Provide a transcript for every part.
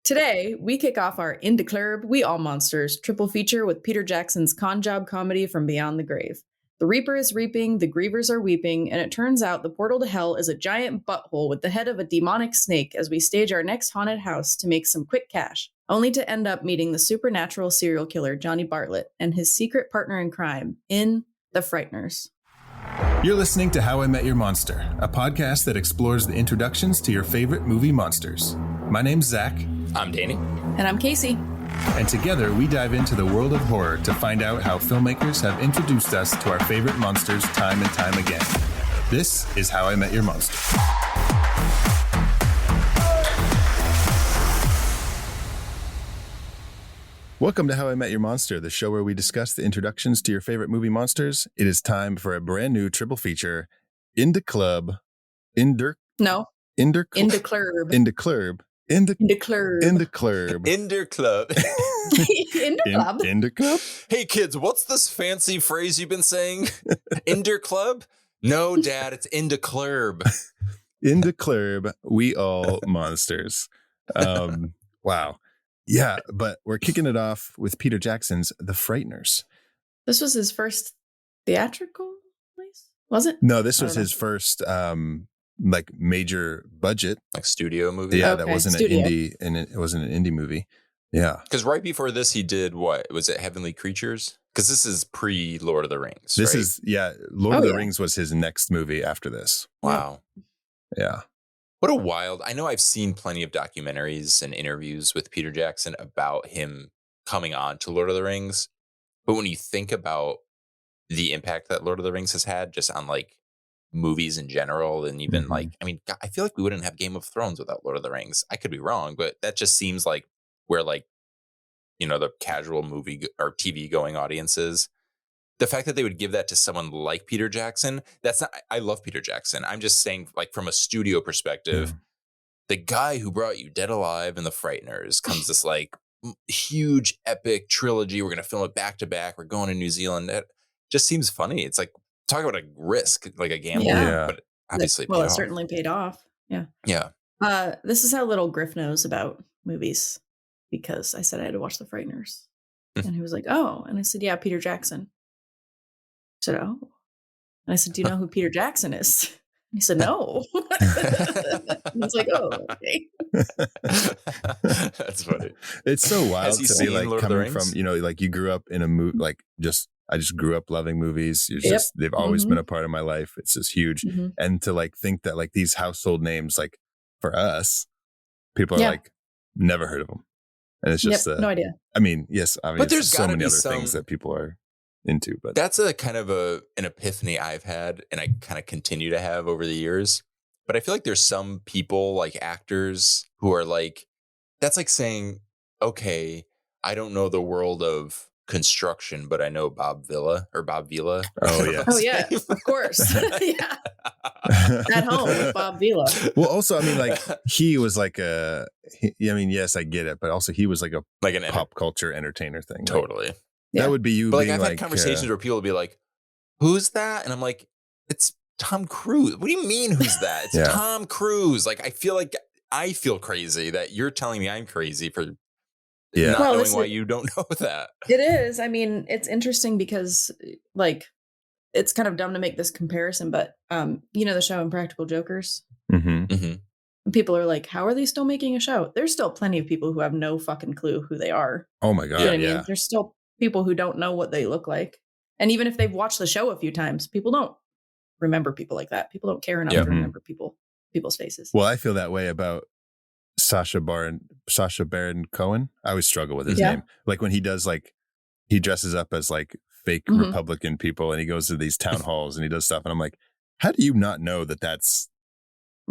Today, we kick off our In the Club, We All Monsters triple feature with Peter Jackson's con job comedy From Beyond the Grave. The Reaper is reaping, the Grievers are weeping, and it turns out the portal to hell is a giant butthole with the head of a demonic snake as we stage our next haunted house to make some quick cash, only to end up meeting the supernatural serial killer Johnny Bartlett and his secret partner in crime in The Frighteners. You're listening to How I Met Your Monster, a podcast that explores the introductions to your favorite movie monsters. My name's Zach. I'm Danny. And I'm Casey. And together we dive into the world of horror to find out how filmmakers have introduced us to our favorite monsters time and time again. This is How I Met Your Monster. Welcome to How I Met Your Monster, the show where we discuss the introductions to your favorite movie monsters. It is time for a brand new triple feature, In the Club. In the Club. In the Club. In the Club. In the Club. In the Club. In the Club. Hey kids, what's this fancy phrase you've been saying? In the Club? No, Dad, it's in the Club. In the Club, we all monsters. Wow. Yeah, but we're kicking it off with Peter Jackson's The Frighteners. This was his first theatrical release, was it? No, this was his first like major budget, like studio movie. Yeah, okay. That wasn't an indie, and it wasn't an indie movie. Yeah, because right before this, he did what was it? Heavenly Creatures. Because this is pre Lord of the Rings. This right? is Lord of the Rings was his next movie after this. Wow. Yeah. What a wild. I know I've seen plenty of documentaries and interviews with Peter Jackson about him coming on to Lord of the Rings. But when you think about the impact that Lord of the Rings has had just on like movies in general, and even like, I mean, God, I feel like we wouldn't have Game of Thrones without Lord of the Rings. I could be wrong, but that just seems like where like, you know, the casual movie or TV going audiences. The fact that they would give that to someone like Peter Jackson, that's not, I love Peter Jackson. I'm just saying, like, from a studio perspective, the guy who brought you Dead Alive and The Frighteners comes this like huge epic trilogy. We're going to film it back to back. We're going to New Zealand. It just seems funny. It's like, talk about a risk, like a gamble. Yeah. But obviously, well, it certainly paid off. Yeah. Yeah. This is how little Griff knows about movies, because I said I had to watch The Frighteners. And he was like, oh. And I said, yeah, Peter Jackson. I said, oh. And I said, do you know who Peter Jackson is? And he said, no. And I was like, oh, okay. That's funny. It's so wild to be like Lord coming from, you know, like you grew up in a movie, like I just grew up loving movies. It's just, they've always been a part of my life. It's just huge. And to like think that like these household names, like for us, people are like, never heard of them. And it's just, no idea. I mean, yes, obviously but there's so many other things that people are into, but that's a kind of an epiphany I've had, and I kind of continue to have over the years. But I feel like there's some people, like actors, who are like, that's like saying, okay, I don't know the world of construction, but I know Bob Vila. Oh yeah. Oh yeah, of course. Yeah. At home with Bob Vila. Well, also, I mean, like he was like yes, I get it, but also he was like an pop culture entertainer thing. Totally. Like, that would be you. But being I've had conversations where people will be like, who's that? And I'm like, it's Tom Cruise. What do you mean, who's that? It's Tom Cruise. Like, I feel crazy that you're telling me I'm crazy for not knowing why you don't know that. It is. I mean, it's interesting because like, it's kind of dumb to make this comparison, but you know, the show Impractical Jokers? People are like, how are they still making a show? There's still plenty of people who have no fucking clue who they are. Oh my God. You know what I mean? There's still people who don't know what they look like. And even if they've watched the show a few times, people don't remember people like that. People don't care enough to remember people's faces. Well, I feel that way about Sacha Baron Cohen. I always struggle with his name. Like when he does like, he dresses up as like fake Republican people and he goes to these town halls and he does stuff. And I'm like, how do you not know that that's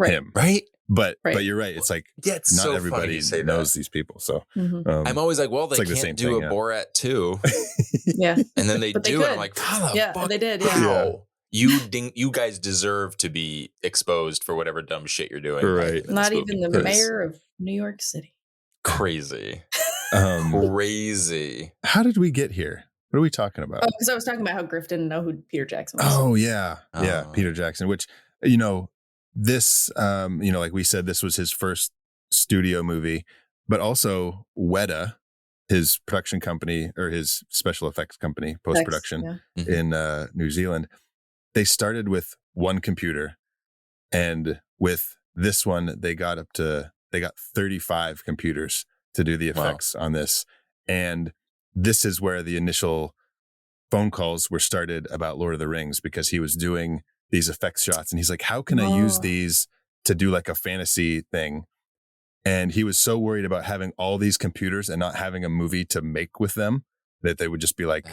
him? Right. But you're right. It's like it's not so everybody knows these people. So I'm always like, well, they like can't do a Borat 2. Yeah. And then they do it. I'm like, how the fuck? They did. How? You guys deserve to be exposed for whatever dumb shit you're doing. Right. Not even the mayor of New York City. Crazy. Crazy. How did we get here? What are we talking about? Oh, because I was talking about how Griff didn't know who Peter Jackson was. Oh, yeah. Yeah. Peter Jackson, which, you know, this, you know, like we said, this was his first studio movie. But also Weta, his production company or his special effects company, post-production in New Zealand, they started with one computer, and with this one they got 35 computers to do the effects on this. And this is where the initial phone calls were started about Lord of the Rings, because he was doing these effects shots and he's like, how can I use these to do like a fantasy thing? And he was so worried about having all these computers and not having a movie to make with them that they would just be like,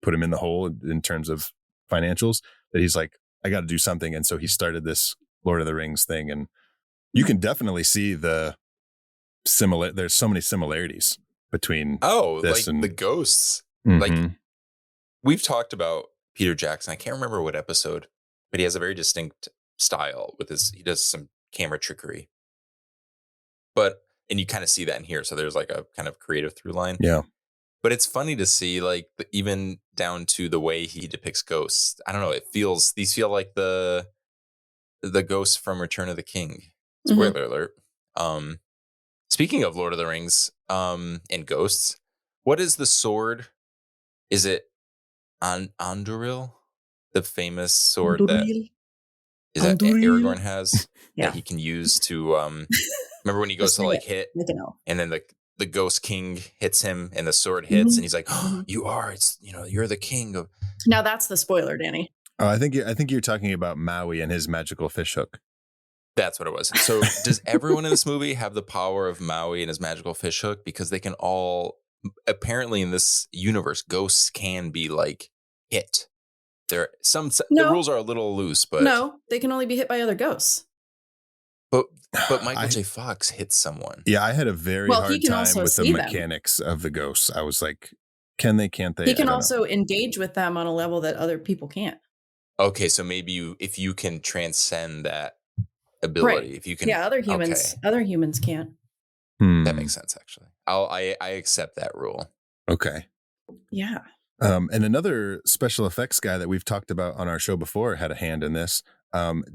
put him in the hole in terms of financials, that he's like, I got to do something. And so he started this Lord of the Rings thing. And you can definitely see there's so many similarities between this and the ghosts. Mm-hmm. Like, we've talked about Peter Jackson. I can't remember what episode, but he has a very distinct style with he does some camera trickery. And you kind of see that in here. So there's like a kind of creative through line. Yeah. But it's funny to see, like, even down to the way he depicts ghosts. I don't know. These feel like the ghosts from Return of the King. Spoiler alert. Speaking of Lord of the Rings and ghosts, what is the sword? Is it Anduril? The famous sword that Aragorn has that he can use to remember when he goes to like hit, and then the Ghost King hits him and the sword hits and he's like, you're the king of. Now that's the spoiler, Danny. Oh, I think you're talking about Maui and his magical fishhook. That's what it was. So does everyone in this movie have the power of Maui and his magical fishhook? Because they can all, apparently in this universe, ghosts can be like hit. The rules are a little loose, but no, they can only be hit by other ghosts. But Michael J. Fox hits someone. Yeah, I had a very hard time with the mechanics of the ghosts. I was like, can they, can't they? He can also engage with them on a level that other people can't. Okay, so maybe if you can transcend that ability, if you can, other humans can't. That makes sense, actually. I accept that rule. Okay. Yeah. And another special effects guy that we've talked about on our show before had a hand in this.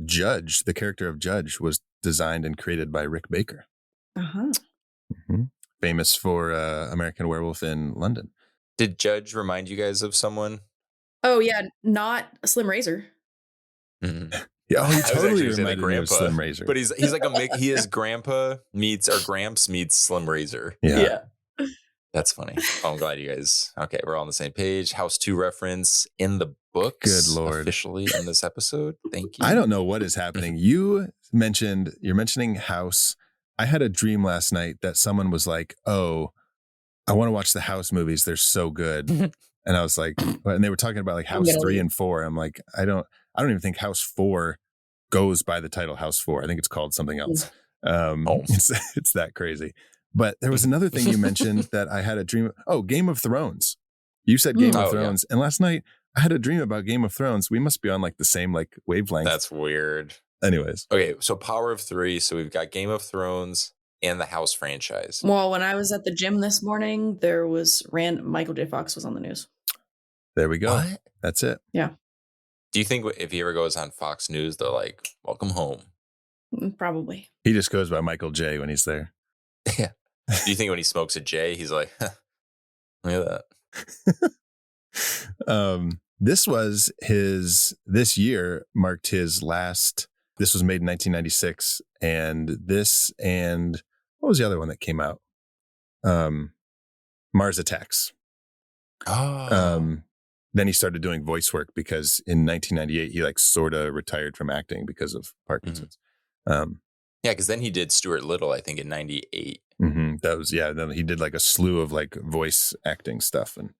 Judge, the character of Judge, was designed and created by Rick Baker. Famous for American Werewolf in London. Did Judge remind you guys of someone? Oh yeah, not Slim Razor. Yeah, he totally reminded me of Slim Razor. But he's like he is Grandpa meets or Gramps meets Slim Razor. Yeah. That's funny. Oh, I'm glad you guys. Okay, we're all on the same page. House 2 reference in the books. Good Lord. Officially in this episode. Thank you. I don't know what is happening. You're mentioning House. I had a dream last night that someone was like, "Oh, I want to watch the House movies. They're so good." And I was like, and they were talking about like House 3 and 4. I'm like, I don't even think House 4 goes by the title House 4. I think it's called something else. It's that crazy. But there was another thing you mentioned that I had a dream of. Oh, Game of Thrones. You said Game of Thrones. Yeah. And last night I had a dream about Game of Thrones. We must be on like the same like wavelength. That's weird. Anyways. Okay, so Power of 3. So we've got Game of Thrones and the House franchise. Well, when I was at the gym this morning, there was Michael J. Fox was on the news. There we go. What? That's it. Yeah. Do you think if he ever goes on Fox News, they're like, welcome home? Probably. He just goes by Michael J when he's there. Yeah. Do you think when he smokes a J, he's like, look at that? This year marked his last. This was made in 1996. And what was the other one that came out? Mars Attacks. Oh. Then he started doing voice work because in 1998, he like sort of retired from acting because of Parkinson's. Yeah, because then he did Stuart Little, I think, in 98. That was, then he did like a slew of like voice acting stuff. And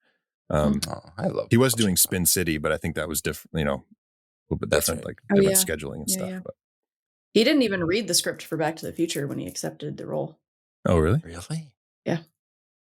I love he was doing Spin City, but I think that was different, a little bit different, like different scheduling and stuff. Yeah. But he didn't even read the script for Back to the Future when he accepted the role. Oh, really? Really? Yeah.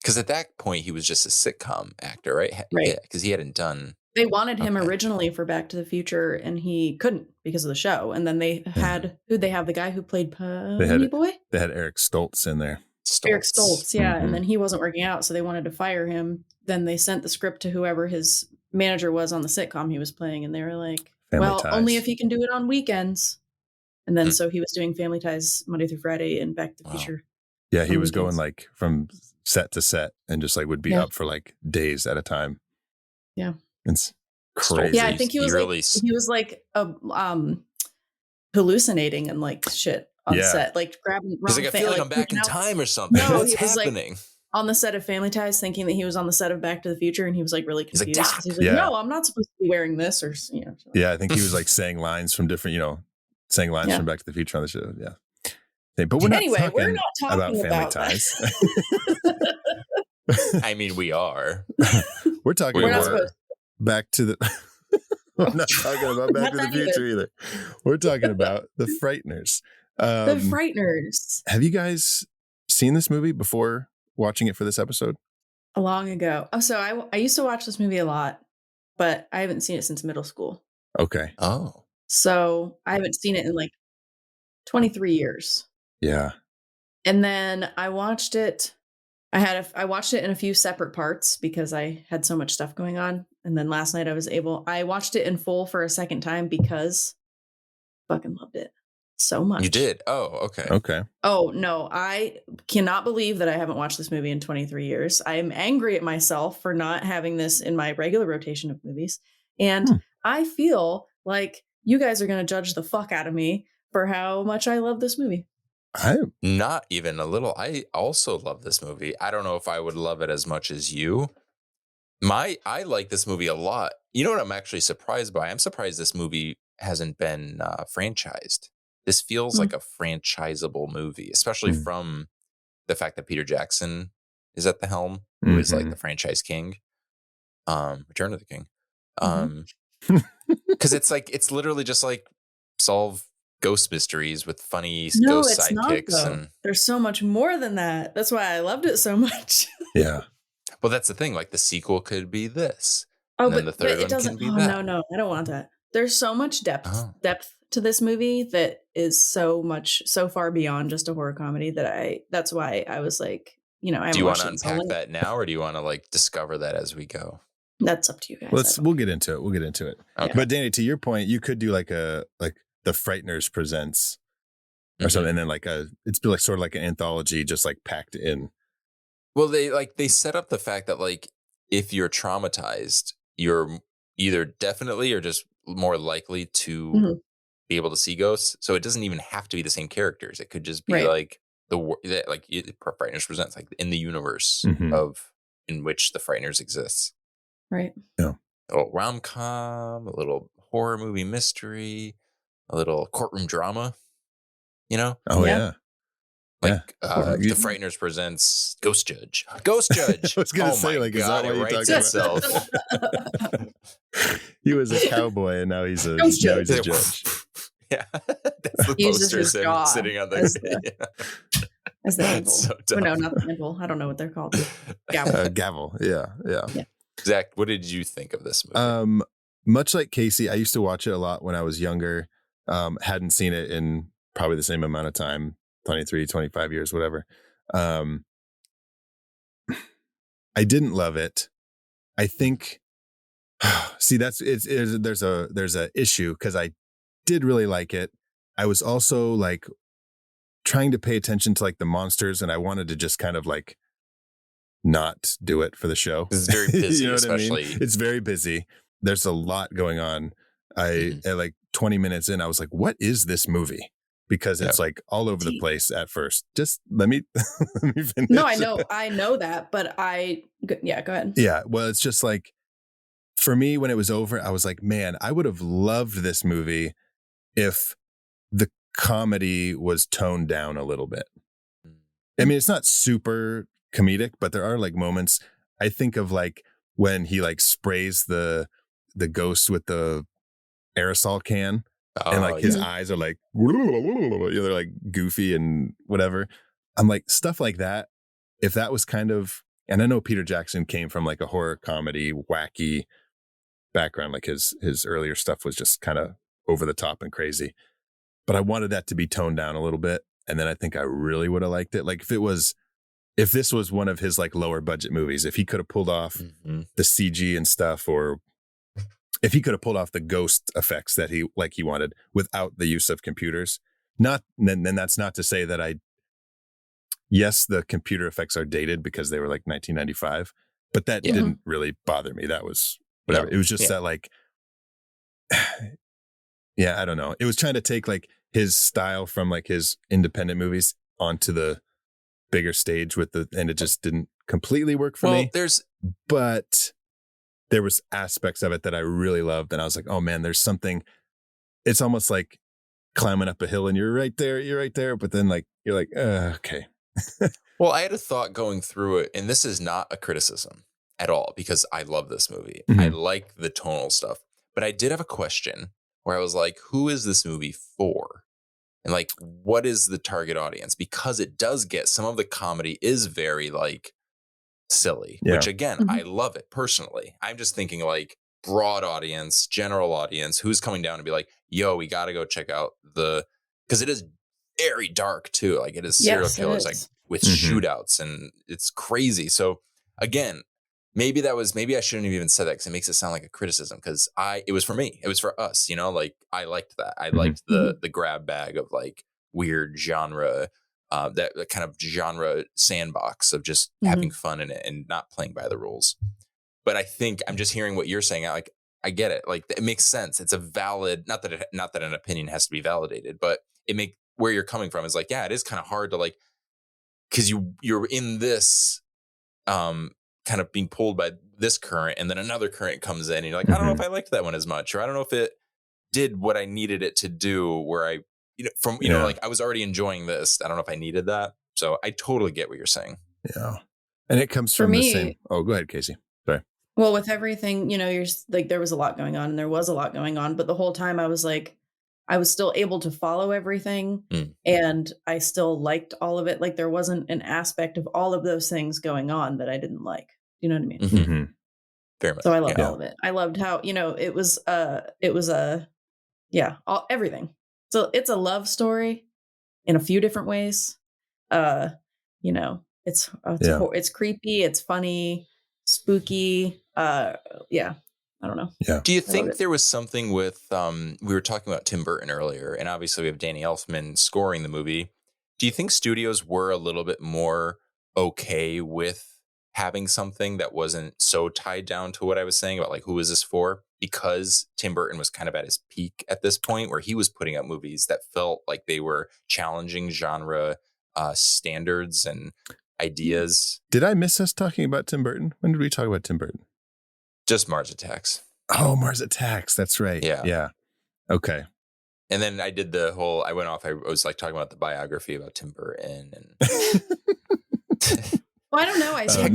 Because at that point, he was just a sitcom actor, right? Right. Yeah, because he hadn't done. They wanted him originally for Back to the Future, and he couldn't because of the show. And then they had, who'd they have? The guy who played Pony Boy? They had Eric Stoltz in there. Eric Stoltz, yeah. And then he wasn't working out, so they wanted to fire him. Then they sent the script to whoever his manager was on the sitcom he was playing, and they were like, Family Ties. Only if he can do it on weekends. And then so he was doing Family Ties Monday through Friday and Back to the Future. Yeah, he was going like from set to set and just like would be up for like days at a time. Yeah. It's crazy. Yeah, I think he was like hallucinating and like shit on set, like grabbing. He's like, I feel like I'm back in time or something. No, what's happening? Like, on the set of Family Ties, thinking that he was on the set of Back to the Future, and he was like really confused. He's like, no, I'm not supposed to be wearing this, or Yeah, I think he was like saying lines from different, saying lines from Back to the Future on the show. Yeah. But we're not talking about Family Ties. I mean, we are. We're talking about Back to the. We're not talking about Back to the Future either. We're talking about The Frighteners. The Frighteners. Have you guys seen this movie before watching it for this episode? Long ago. Oh, so I used to watch this movie a lot, but I haven't seen it since middle school. Okay. Oh. So I haven't seen it in like 23 years. Yeah. And then I watched it. I watched it in a few separate parts because I had so much stuff going on. And then last night I watched it in full for a second time because I fucking loved it so much. You did? Oh, okay. Okay. Oh, no. I cannot believe that I haven't watched this movie in 23 years. I am angry at myself for not having this in my regular rotation of movies. And I feel like you guys are going to judge the fuck out of me for how much I love this movie. Not even a little. I also love this movie. I don't know if I would love it as much as you. I like this movie a lot. You know what I'm actually surprised by? I'm surprised this movie hasn't been franchised. This feels like a franchisable movie, especially from the fact that Peter Jackson is at the helm, who is like the franchise king. Return of the King. Because it's literally just like solve ghost mysteries with funny ghost sidekicks. And there's so much more than that. That's why I loved it so much. Yeah. Well, that's the thing. Like the sequel could be this. Oh, and then the third one can be that. No, I don't want that. There's so much depth to this movie that is so far beyond just a horror comedy that's why I was like, do you want to unpack that now, or do you want to like discover that as we go? That's up to you guys. We'll get into it. Okay. But Danny, to your point, you could do like the Frighteners Presents or something, and then it's like sort of like an anthology, just like packed in. Well, they set up the fact that like if you're traumatized, you're either definitely or just more likely to be able to see ghosts. So it doesn't even have to be the same characters. It could just be like Frighteners Presents, like in the universe in which the Frighteners exists. Right. Yeah. A little rom-com, a little horror movie mystery, a little courtroom drama. Oh yeah. Like the Frighteners Presents Ghost Judge. Ghost Judge. I was gonna say, like, God, is that what you're talking about? He was a cowboy and now he's a judge. Yeah, that's the poster of him sitting on the as the anvil. So no, not the anvil. I don't know what they're called. Gavel. Gavel. Yeah. Zach, what did you think of this movie? Much like Casey, I used to watch it a lot when I was younger. Hadn't seen it in probably the same amount of time. 23, 25 years, whatever. I didn't love it. I think, see, there's a issue because I did really like it. I was also like trying to pay attention to like the monsters, and I wanted to just kind of like not do it for the show. It's very busy, especially. I mean? It's very busy. There's a lot going on. At like 20 minutes in, I was like, what is this movie? Because it's like all over the place at first. Just let me finish. No, I know that, but go ahead. Yeah. Well, it's just like, for me, when it was over, I was like, man, I would have loved this movie if the comedy was toned down a little bit. I mean, it's not super comedic, but there are like moments. I think of like when he like sprays the ghost with the aerosol can. And like his eyes are like, they're like goofy and whatever. I'm like, stuff like that. If that was kind of, and I know Peter Jackson came from like a horror comedy, wacky background. Like his earlier stuff was just kind of over the top and crazy. But I wanted that to be toned down a little bit. And then I think I really would have liked it. Like if this was one of his like lower budget movies, if he could have pulled off the CG and stuff, or if he could have pulled off the ghost effects that he wanted without the use of computers, then that's not to say that I yes, the computer effects are dated because they were like 1995, but that didn't really bother me. That was whatever. It was just that like, yeah, I don't know. It was trying to take like his style from like his independent movies onto the bigger stage and it just didn't completely work for me. But there was aspects of it that I really loved. And I was like, oh man, there's something, it's almost like climbing up a hill and you're right there. But then like, you're like, okay. Well, I had a thought going through it, and this is not a criticism at all because I love this movie. Mm-hmm. I like the tonal stuff, but I did have a question where I was like, who is this movie for? And like, what is the target audience? Because it does get, some of the comedy is very like silly, which again, I love it personally. I'm just thinking like broad audience, general audience, who's coming down and be like, yo, we got to go check out because it is very dark too. Like it is serial killers, like with shootouts, and it's crazy. So again, maybe I shouldn't have even said that because it makes it sound like a criticism, because it was for me. It was for us, you know, like I liked that. I liked the grab bag of like weird genre, that kind of genre sandbox of just having fun in it and not playing by the rules. But I think I'm just hearing what you're saying. Like, I get it. Like it makes sense. It's a valid, not that an opinion has to be validated, but where you're coming from is like, yeah, it is kind of hard to like, because you're in this, kind of being pulled by this current, and then another current comes in and you're like, I don't know if I liked that one as much, or I don't know if it did what I needed it to do, where I, like I was already enjoying this. I don't know if I needed that. So I totally get what you're saying. Yeah. And it comes from the same. Oh, go ahead, Casey. Sorry. Well, with everything, you're like, there was a lot going on, and there was a lot going on, but the whole time I was like, I was still able to follow everything, and I still liked all of it. Like there wasn't an aspect of all of those things going on that I didn't like. You know what I mean? Mm-hmm. Very much. So I loved all of it. I loved how, it was everything. So it's a love story in a few different ways. It's creepy, it's funny, spooky. I don't know. Yeah. Do you think there was something with, we were talking about Tim Burton earlier, and obviously we have Danny Elfman scoring the movie. Do you think studios were a little bit more okay with having something that wasn't so tied down to what I was saying about like, who is this for? Because Tim Burton was kind of at his peak at this point, where he was putting out movies that felt like they were challenging genre standards and ideas. Did I miss us talking about Tim Burton? When did we talk about Tim Burton? Just Mars Attacks. Oh, Mars Attacks. That's right. Yeah. Okay. And then I did I was like talking about the biography about Tim Burton. And well, I don't know. I think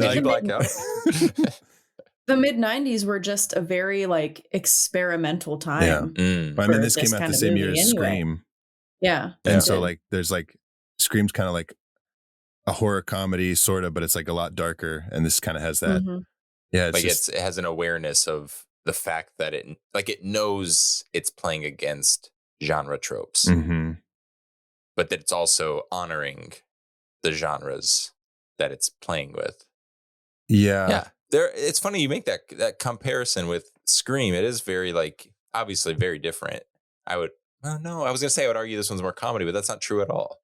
the mid-90s were just a very like experimental time. Yeah. I mean, this came out the same year as Scream. Yeah. And so like, there's like, Scream's kind of like a horror comedy sort of, but it's like a lot darker. And this kind of has that. Yeah. It has an awareness of the fact that it knows it's playing against genre tropes, but that it's also honoring the genres that it's playing with. Yeah. It's funny you make that comparison with Scream. It is very like, obviously very different. I was going to say I would argue this one's more comedy, but that's not true at all.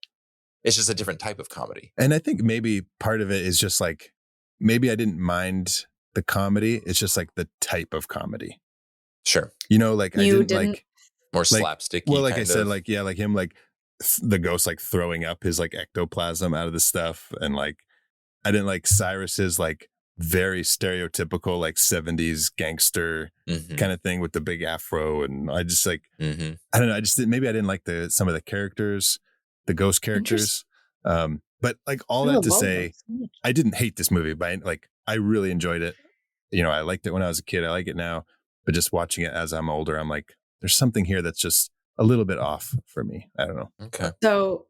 It's just a different type of comedy. And I think maybe part of it is just like, maybe I didn't mind the comedy. It's just like the type of comedy. Sure. Like I didn't like more slapsticky. Well, like I said, like, yeah, like him, like the ghost, like throwing up his like ectoplasm out of the stuff. And like, I didn't like Cyrus's like very stereotypical like 70s gangster kind of thing with the big afro. And I just like, I don't know. Maybe I didn't like some of the characters, the ghost characters. But like all that to say, I didn't hate this movie, but like, I really enjoyed it. I liked it when I was a kid. I like it now, but just watching it as I'm older, I'm like, there's something here that's just a little bit off for me. I don't know. Okay. So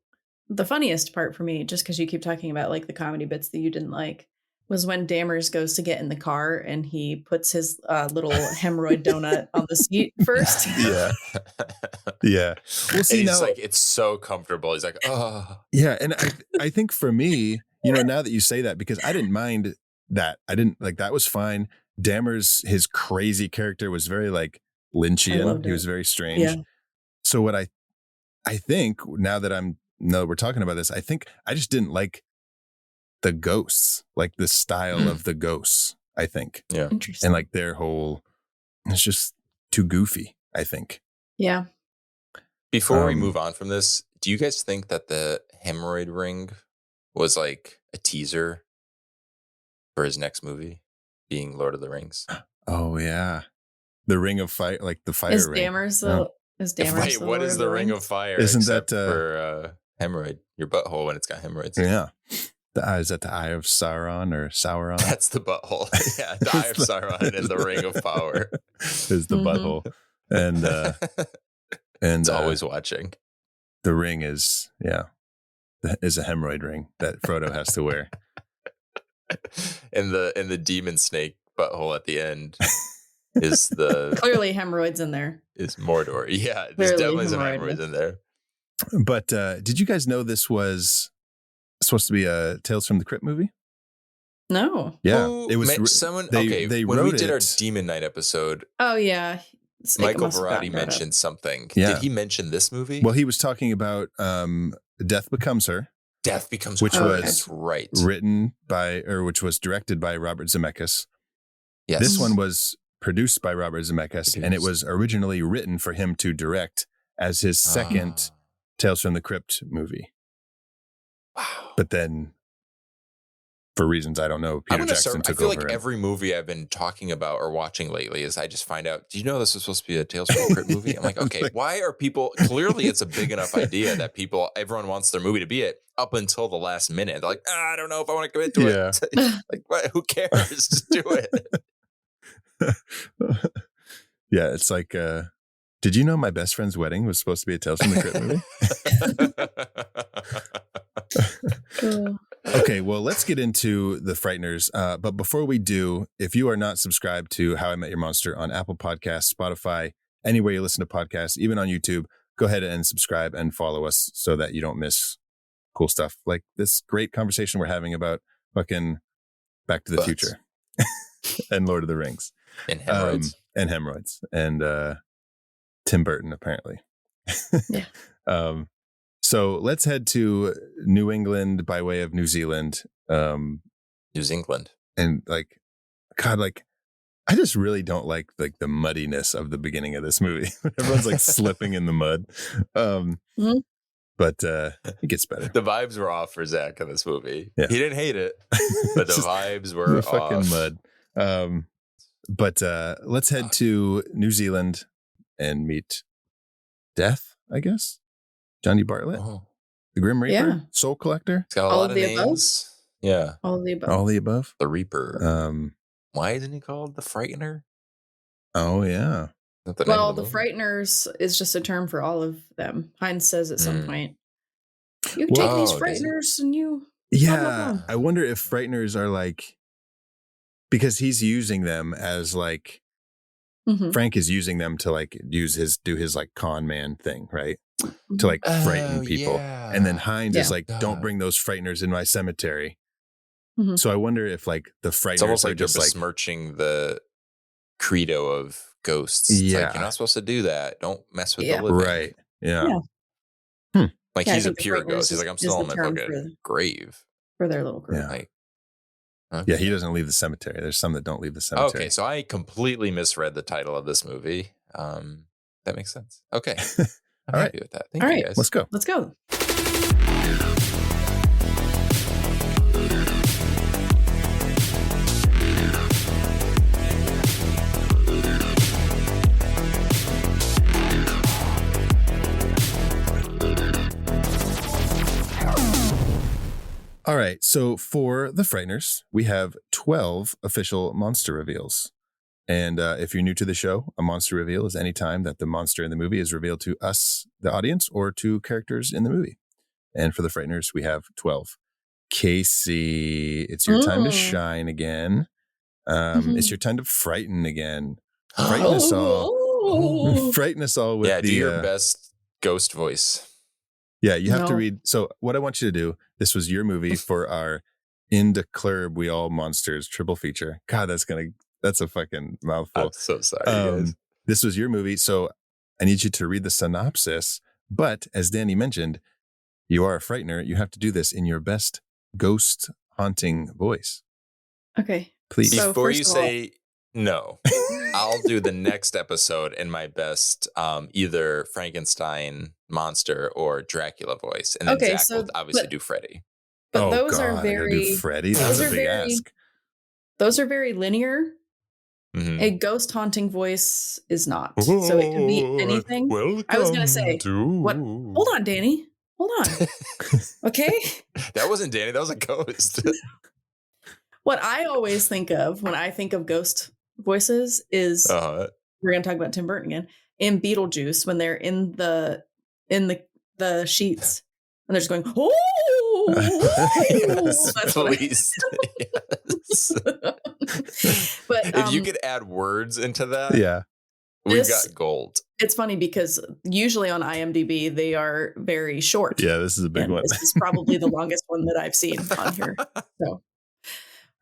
the funniest part for me, just because you keep talking about like the comedy bits that you didn't like, was when Dammers goes to get in the car and he puts his little hemorrhoid donut on the seat first. Yeah. Yeah. We'll see. Now, like, it's so comfortable. He's like, oh. Yeah. And I think for me, now that you say that, because I didn't mind that. I didn't like, that was fine. Dammers, his crazy character was very like Lynchian. He was very strange. Yeah. So what I think now that we're talking about this, I think I just didn't like the ghosts, like the style of the ghosts, I think. Yeah. Interesting. And like their whole, it's just too goofy, I think. Yeah. Before we move on from this, do you guys think that the hemorrhoid ring was like a teaser for his next movie, being Lord of the Rings? Oh yeah, the Ring of Fire, like the fire Is ring. Dammers No. Wait, what is the Ring of Fire? Isn't except that, for hemorrhoid? Your butthole when it's got hemorrhoids. Yeah. Is that the Eye of Sauron or Sauron? That's the butthole. Yeah, the Eye of Sauron and the Ring of Power is the butthole, and it's always watching. The ring is a hemorrhoid ring that Frodo has to wear. And the demon snake butthole at the end is the clearly hemorrhoids in there. Is Mordor? Yeah, there's definitely some hemorrhoids in there. But did you guys know this was supposed to be a Tales from the Crypt movie? No. Yeah, it was someone. They when we did our Demon Night episode. Oh yeah, Michael Verratti mentioned something. Yeah. Did he mention this movie? Well, he was talking about Death Becomes Her. Death Becomes Her. Which was written by, or which was directed by Robert Zemeckis. Yes. This one was produced by Robert Zemeckis, and it was originally written for him to direct as his second Tales from the Crypt movie. Wow. But then, for reasons I don't know, Peter Jackson took over. I feel like every movie I've been talking about or watching lately is I just find out, do you know this was supposed to be a Tales from the Crypt movie? I'm like, okay, why are people, clearly it's a big enough idea that everyone wants their movie to be it up until the last minute. They're like, I don't know if I want to commit to it. Like, what? Who cares? Just do it. Yeah, it's like, did you know my best friend's wedding was supposed to be a Tales from the Crypt movie? Okay, well, let's get into the Frighteners. But before we do, if you are not subscribed to How I Met Your Monster on Apple Podcasts, Spotify, anywhere you listen to podcasts, even on YouTube, go ahead and subscribe and follow us so that you don't miss cool stuff like this great conversation we're having about fucking Back to the Future and Lord of the Rings. And hemorrhoids. And Tim Burton, apparently. Yeah. So let's head to New England by way of New Zealand. New Zealand. And like, God, like, I just really don't like the muddiness of the beginning of this movie. Everyone's like slipping in the mud. But it gets better. The vibes were off for Zach in this movie. Yeah. He didn't hate it, but the vibes were off. Fucking mud. But let's head to New Zealand and meet Death, I guess. Johnny Bartlett, the Grim Reaper, Soul Collector. It's got a lot of names. Yeah. All of the above. All of the above. The Reaper. Why isn't he called the Frightener? Oh, yeah. Well, the Frighteners is just a term for all of them. Heinz says at some point, you take these Frighteners and you... Yeah, blah, blah, blah. I wonder if Frighteners are like... Because he's using them as like... Frank is using them to like do his like con man thing, right? To like frighten people. Yeah. And then Heinz is like, don't bring those Frighteners in my cemetery. So I wonder if like the Frighteners it's almost like are just they're like besmirching the credo of ghosts. It's like, you're not supposed to do that. Don't mess with the living. Right. Yeah. Like he's a pure ghost. He's like, I'm still on my fucking grave. For their little group. Yeah. Like, Yeah, he doesn't leave the cemetery. There's some that don't leave the cemetery. Okay, so I completely misread the title of this movie. That makes sense. Okay. I'm happy with that. Thank you, guys. Let's go. Let's go. All right. So for the Frighteners, we have 12 official monster reveals. And if you're new to the show, a monster reveal is any time that the monster in the movie is revealed to us, the audience, or to characters in the movie. And for the Frighteners, we have 12. Casey, it's your time to shine again. It's your time to frighten again. Frighten us all. Frighten us all with do your best ghost voice. Yeah, you have to read. So what I want you to do, this was your movie for our In the Club We All Monsters triple feature. God, that's a fucking mouthful. I'm so sorry, guys. This was your movie, so I need you to read the synopsis. But as Danny mentioned, you are a frightener. You have to do this in your best ghost haunting voice? Okay. Please. So, Before first you of all- say no, I'll do the next episode in my best either Frankenstein monster or Dracula voice. And then Okay, Zach will obviously do Freddy. But those God, are I gotta do very Freddy. That's a big ask. Those are very linear. Mhm. A ghost haunting voice is not. So it could be anything. I was gonna say what? Hold on, Danny. Hold on. Okay. That wasn't Danny. That was a ghost. What I always think of when I think of ghost voices is we're gonna talk about Tim Burton again in Beetlejuice when they're in the sheets and they're just going, Yes, that's what please. Yes. But If you could add words into that, Yeah. we've got gold. It's funny because usually on IMDb they are very short. Yeah, this is a big one. This is probably the longest one that I've seen on here. So,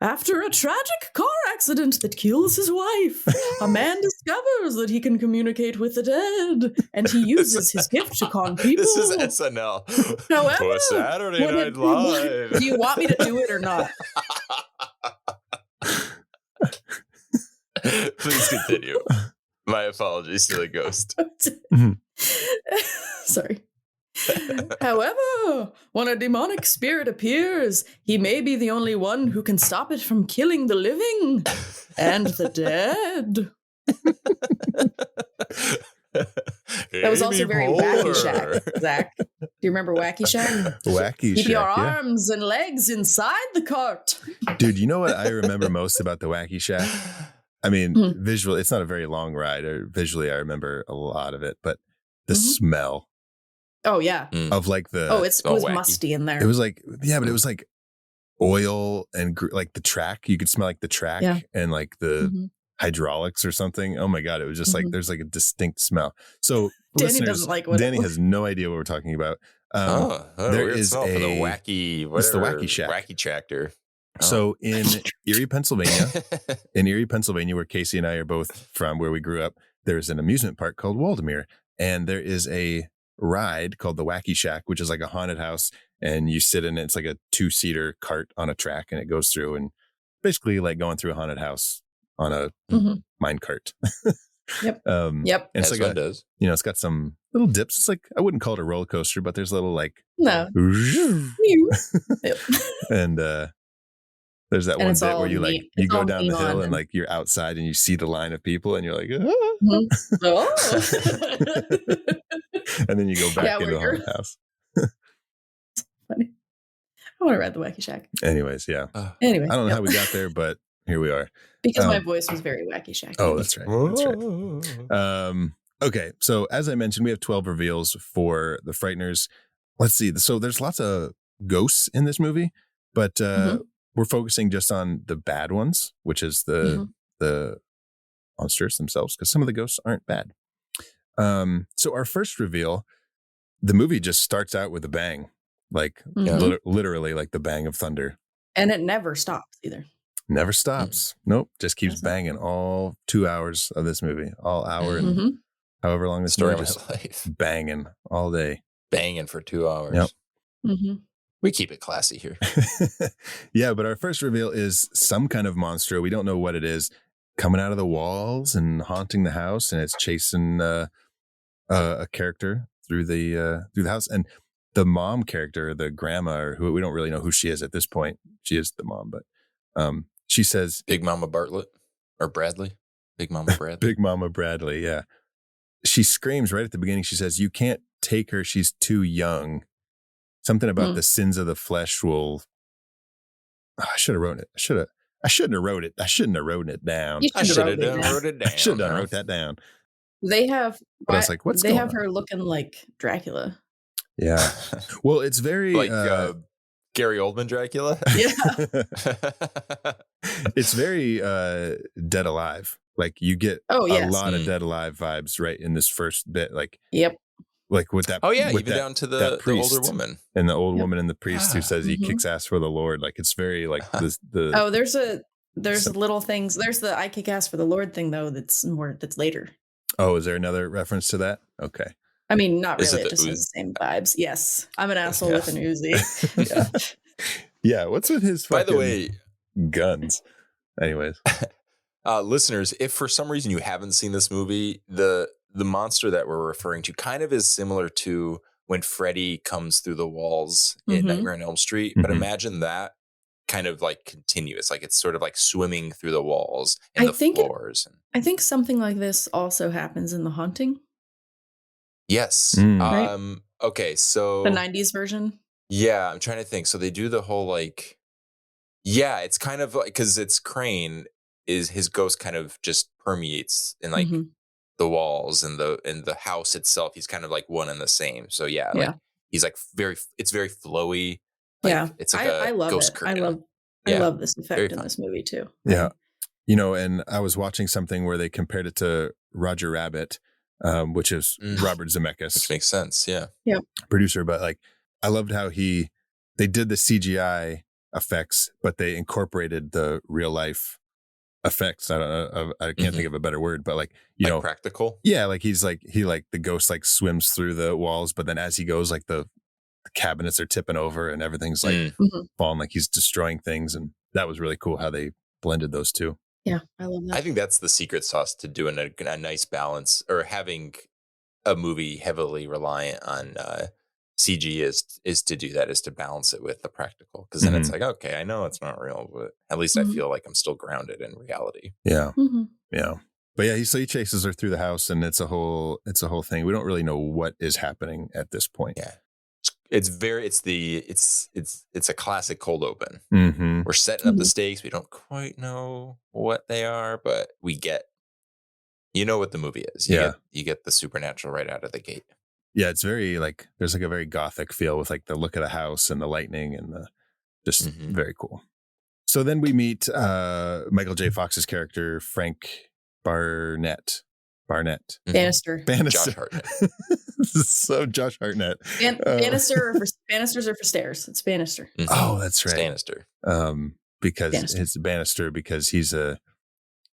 after a tragic car accident that kills his wife, a man discovers that he can communicate with the dead, and he uses his gift to con people. This is SNL. However, for Saturday Night Live. Do you want me to do it or not? Please continue. My apologies to the ghost. Sorry. However, when a demonic spirit appears, he may be the only one who can stop it from killing the living and the dead. That was also very Wacky Shack, Zach. Do you remember Wacky Shack? Wacky Keep Shack, your yeah. arms and legs inside the cart. Dude, you know what I remember most about the Wacky Shack? I mean, visually, it's not a very long ride, or visually, I remember a lot of it, but the smell. Oh, yeah. Of like the... Oh, it was musty in there. It was like, yeah, but it was like oil and like the track. You could smell like the track and like the hydraulics or something. Oh my God. It was just like, there's like a distinct smell. So Danny doesn't like what Danny has no idea what we're talking about. There is for the wacky, whatever, it's the Wacky Shack. Wacky tractor. So in Erie, Pennsylvania, where Casey and I are both from, where we grew up, there's an amusement park called Waldemere. And there is a ride called the Wacky Shack, which is like a haunted house. And you sit in it. It's like a 2-seater cart on a track, and it goes through, and basically like going through a haunted house on a mine cart. Yep. And it's like it does. You know, it's got some little dips. It's like, I wouldn't call it a roller coaster, but there's a little like, and there's that one bit where you like, you go down the hill and like you're outside and you see the line of people and you're like, and then you go back into the haunted house. Funny. I want to ride the Wacky Shack. Anyways, yeah. Anyway, I don't know how we got there, but here we are. Because my voice was very Wacky Shack. Oh, that's right. That's right. Okay, so as I mentioned, we have 12 reveals for the Frighteners. Let's see. So there's lots of ghosts in this movie, but we're focusing just on the bad ones, which is the monsters themselves, because some of the ghosts aren't bad. So our first reveal, the movie just starts out with a bang, like literally like the bang of thunder. And it never stops either. Never stops. Nope. Just keeps banging all 2 hours of this movie, all hour and however long the story just life. Banging all day. Banging for 2 hours. Yep. We keep it classy here. Yeah, but our first reveal is some kind of monster. We don't know what it is, coming out of the walls and haunting the house, and it's chasing a character through the house. And the mom character, the grandma, or who we don't really know who she is at this point. She is the mom, but she says, Big Mama Bartlett or Bradley. Big Mama Bradley. Big Mama Bradley. Yeah. She screams right at the beginning. She says, "You can't take her. She's too young." Something about the sins of the flesh will. Oh, I should have wrote it. I shouldn't have wrote it. I shouldn't have wrote it down. I should have wrote it down. I should have wrote that down. They have. But I was like, what's they going have on? her looking like Dracula. Yeah. Well, it's very like Gary Oldman Dracula. Yeah. It's very Dead Alive. Like you get a lot of Dead Alive vibes right in this first bit. Like like with that. Oh yeah, with even down to the older woman and the old woman and the priest who says he kicks ass for the Lord. Like it's very like the. There's little things. There's the I kick ass for the Lord thing though. That's later. Oh, is there another reference to that? Okay. I mean, not really. It just has the same vibes. Yes, I'm an asshole with an Uzi. Yeah, what's with his By fucking the way, guns? Anyways, listeners, if for some reason you haven't seen this movie, the monster that we're referring to kind of is similar to when Freddy comes through the walls in Nightmare on Elm Street. But imagine that kind of like continuous, like it's sort of like swimming through the walls and the floors. I think something like this also happens in The Haunting. Yes. Right? Okay, so The 90s version. Yeah, I'm trying to think. So they do the whole like, yeah, it's kind of like because it's Crane is his ghost kind of just permeates in like the walls and the house itself. He's kind of like one and the same. So yeah, like he's like it's very flowy. Like it's like I love ghost it. curtain. I love this effect in this movie too. Yeah. You know, and I was watching something where they compared it to Roger Rabbit, which is Robert Zemeckis. Which makes sense. Yeah. Yeah. Producer. But like, I loved how they did the CGI effects, but they incorporated the real life effects. I don't know. I can't think of a better word, but like, you know, practical. Yeah. Like the ghost like swims through the walls, but then as he goes, like the cabinets are tipping over and everything's like falling, like he's destroying things. And that was really cool how they blended those two. Yeah, I love that. I think that's the secret sauce to doing a nice balance, or having a movie heavily reliant on CG is to do that, is to balance it with the practical. Because then it's like, okay, I know it's not real, but at least I feel like I'm still grounded in reality. Yeah. Yeah. But yeah, he chases her through the house, and it's a whole thing. We don't really know what is happening at this point. Yeah. It's a classic cold open. We're setting up the stakes. We don't quite know what they are, but we get, you know what the movie is. You get the supernatural right out of the gate. Yeah, it's very like, there's like a very gothic feel with like the look of the house and the lightning and the just very cool. So then we meet Michael J. Fox's character, Frank Barnett. Bannister. Josh Hartnett. So Josh Hartnett. Banisters are for stairs. It's Bannister. Oh, that's right. Bannister. Because it's Bannister because he's a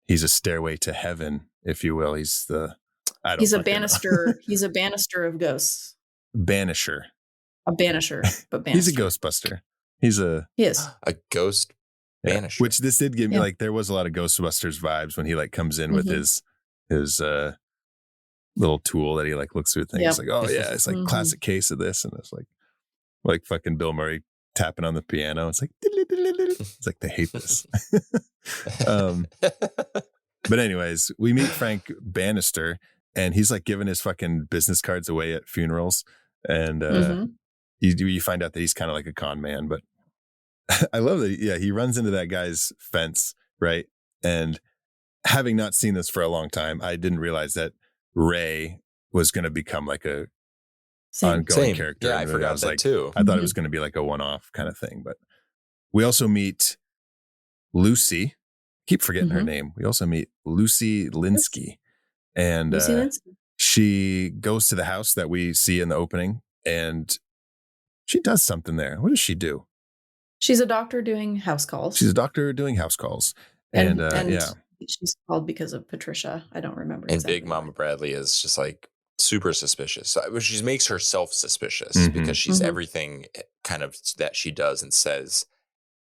stairway to heaven, if you will. He's a banister. He's a banister of ghosts. Banisher. A banisher, but banister. He's a ghostbuster. He is a ghost banisher. Which this did give me like, there was a lot of Ghostbusters vibes when he like comes in with his little tool that he like looks through things. Like, oh yeah, it's like classic case of this, and it's like fucking Bill Murray tapping on the piano. It's like it's like they hate this. But anyways, we meet Frank Bannister, and he's like giving his fucking business cards away at funerals, and you find out that he's kind of like a con man. But I love that. Yeah, he runs into that guy's fence, right? And having not seen this for a long time, I didn't realize that Ray was going to become like a ongoing character. Yeah, I forgot that too. I thought it was going to be like a one-off kind of thing. But we also meet Lucy. Keep forgetting her name. We also meet Lucy Linsky. And she goes to the house that we see in the opening, and she does something there. What does she do? She's a doctor doing house calls. And she's called because of Patricia. I don't remember. And Big Mama Bradley is just like super suspicious. She makes herself suspicious because she's everything kind of that she does and says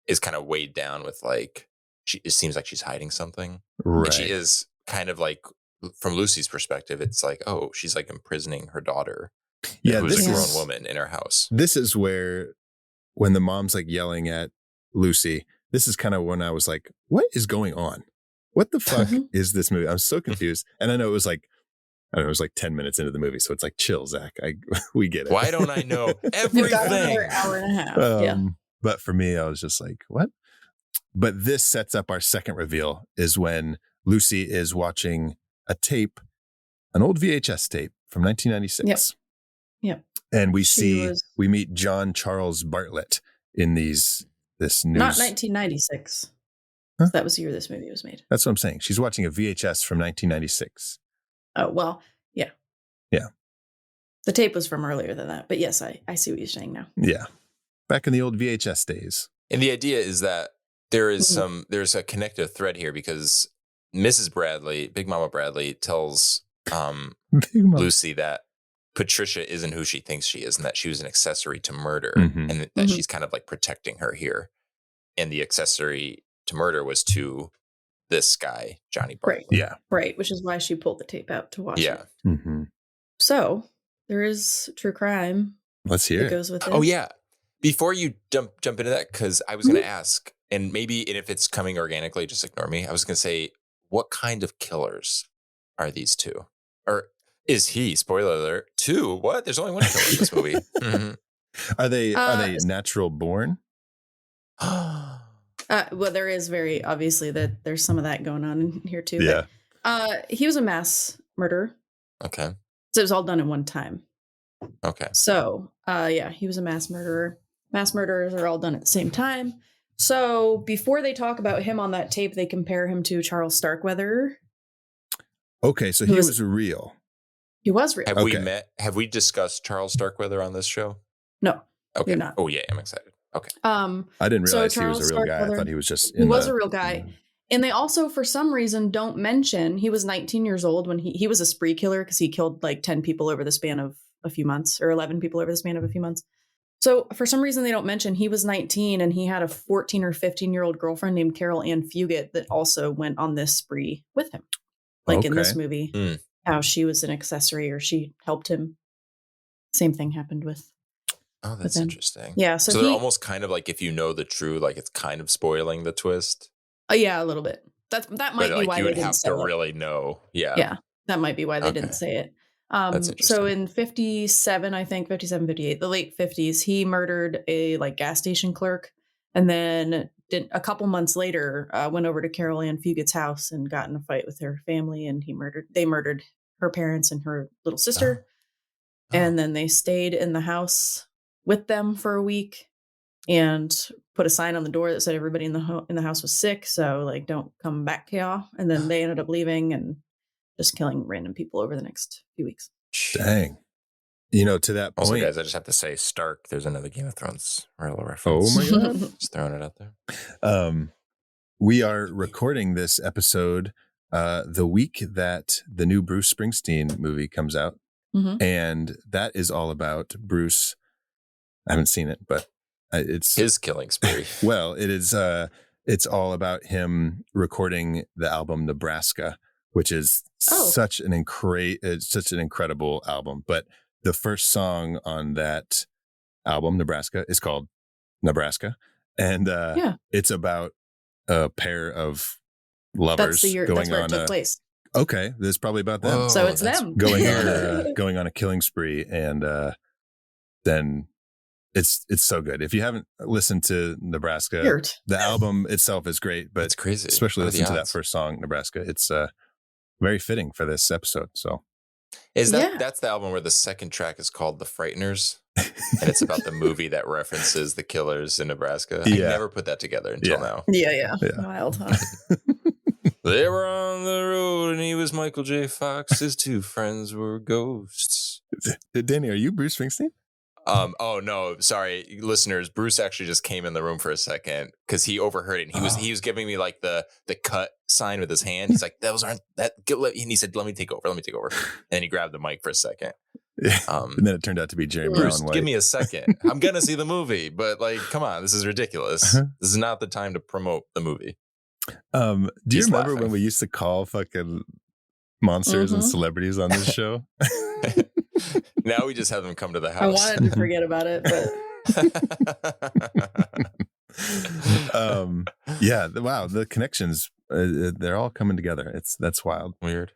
is kind of weighed down with like, it seems like she's hiding something. Right. And she is kind of like, from Lucy's perspective, it's like, oh, she's like imprisoning her daughter. Yeah. Who's a grown woman in her house. This is where, when the mom's like yelling at Lucy, this is kind of when I was like, what is going on? What the fuck is this movie? I'm so confused. And I know it was like 10 minutes into the movie. So it's like, chill, Zach. We get it. Why don't I know everything? Another hour and a half. But for me, I was just like, what? But this sets up our second reveal, is when Lucy is watching a tape, an old VHS tape from 1996. Yep. And we meet John Charles Bartlett in this news. Not 1996. Huh? That was the year this movie was made. That's what I'm saying. She's watching a VHS from 1996. Oh, well, yeah. Yeah. The tape was from earlier than that. But yes, I see what you're saying now. Yeah. Back in the old VHS days. And the idea is that there is there's a connective thread here, because Mrs. Bradley, Big Mama Bradley, tells Lucy that Patricia isn't who she thinks she is, and that she was an accessory to murder, and that she's kind of like protecting her here. And the accessory to murder was to this guy, Johnny Bartlett. Right. Yeah. Right. Which is why she pulled the tape out to watch it. So there is true crime. Let's hear it. Goes with it. Oh, yeah. Before you jump into that, because I was going to ask, and if it's coming organically, just ignore me. I was going to say, what kind of killers are these two? Or is he, spoiler alert, two? What? There's only one killer in this movie. Are they natural born? Well, there is very obviously that there's some of that going on in here too. Yeah. But, he was a mass murderer. Okay. So it was all done in one time. Okay. So, he was a mass murderer. Mass murderers are all done at the same time. So before they talk about him on that tape, they compare him to Charles Starkweather. Okay, so he was real. He was real. Have we discussed Charles Starkweather on this show? No. Okay. You're not. Oh yeah, I'm excited. Okay. I didn't realize he was a real guy. I thought he was just. He was a real guy. And they also, for some reason, don't mention he was 19 years old when he was a spree killer because he killed like 10 people over the span of a few months, or 11 people over the span of a few months. So for some reason, they don't mention he was 19 and he had a 14 or 15-year-old girlfriend named Carol Ann Fugit that also went on this spree with him. Like in this movie, how she was an accessory or she helped him. Same thing happened with. Oh, that's interesting. Yeah. So they're almost kind of like, if you know the true, like it's kind of spoiling the twist. Yeah, a little bit. That might be why they didn't say it. You would have to really know. Yeah. Yeah. That might be why they didn't say it. So in 57, I think 57, 58, the late 50s, he murdered a like gas station clerk, and then a couple months later went over to Carol Ann Fugit's house and got in a fight with her family, and they murdered her parents and her little sister. And then they stayed in the house with them for a week and put a sign on the door that said everybody in the house was sick, so like don't come back here. And then they ended up leaving and just killing random people over the next few weeks. Dang. To that point. Also, guys, I just have to say, Stark, there's another Game of Thrones reference. Oh my God. Just throwing it out there. We are recording this episode the week that the new Bruce Springsteen movie comes out. And that is all about Bruce. I haven't seen it, but it's his killing spree. Well, it is. It's all about him recording the album Nebraska, which is such an incredible album. But the first song on that album, Nebraska, is called Nebraska, and it's about a pair of lovers going on a place. Okay, this is probably about them. Whoa, so it's them going on a killing spree, and then it's so good. If you haven't listened to Nebraska, the album itself is great, but it's crazy. Especially listen to that first song, Nebraska. It's very fitting for this episode. So, that's the album where the second track is called "The Frighteners," and it's about the movie that references the killers in Nebraska. I never put that together until now. Yeah. Wild, huh? They were on the road and he was Michael J. Fox. His two friends were ghosts. Danny, are you Bruce Springsteen? Oh no, sorry, listeners. Bruce actually just came in the room for a second because he overheard it. And he was giving me like the cut sign with his hand. He's like, "Those aren't that." And he said, "Let me take over." And he grabbed the mic for a second. And then it turned out to be Jerry Bruce, Brown. Give me a second. I'm gonna see the movie, but like, come on, this is ridiculous. This is not the time to promote the movie. Do you remember when we used to call fucking monsters and celebrities on this show? Now we just have them come to the house. I wanted to forget about it, but wow, the connections, they're all coming together. That's wild. Weird.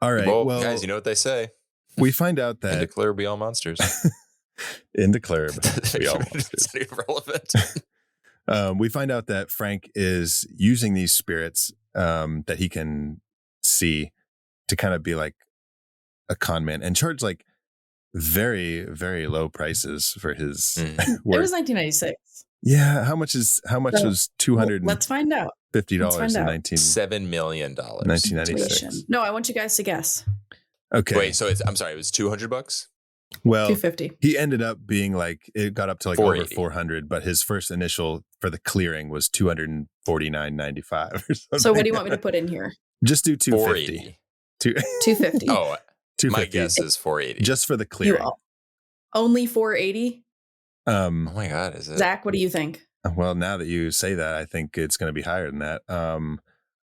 All right. Well, guys, you know what they say. We find out that in Declare be all monsters. In Declare be all monsters. It's irrelevant. We find out that Frank is using these spirits that he can see to kind of be like a con man and charge like very, very low prices for his work. It was 1996. Yeah. How much was $200? Let's find out. $50 in $7 million. 1996. No, I want you guys to guess. Okay. Wait, so I'm sorry, it was $200? Well, $250. He ended up being like, it got up to like over 400, but his first initial for the clearing was $249.95 or something. So what do you want me to put in here? Just do 250. 250. Oh, My guess is 480. Just for the clearing. Only 480? Oh my God, is it? Zach, what do you think? Well, now that you say that, I think it's going to be higher than that.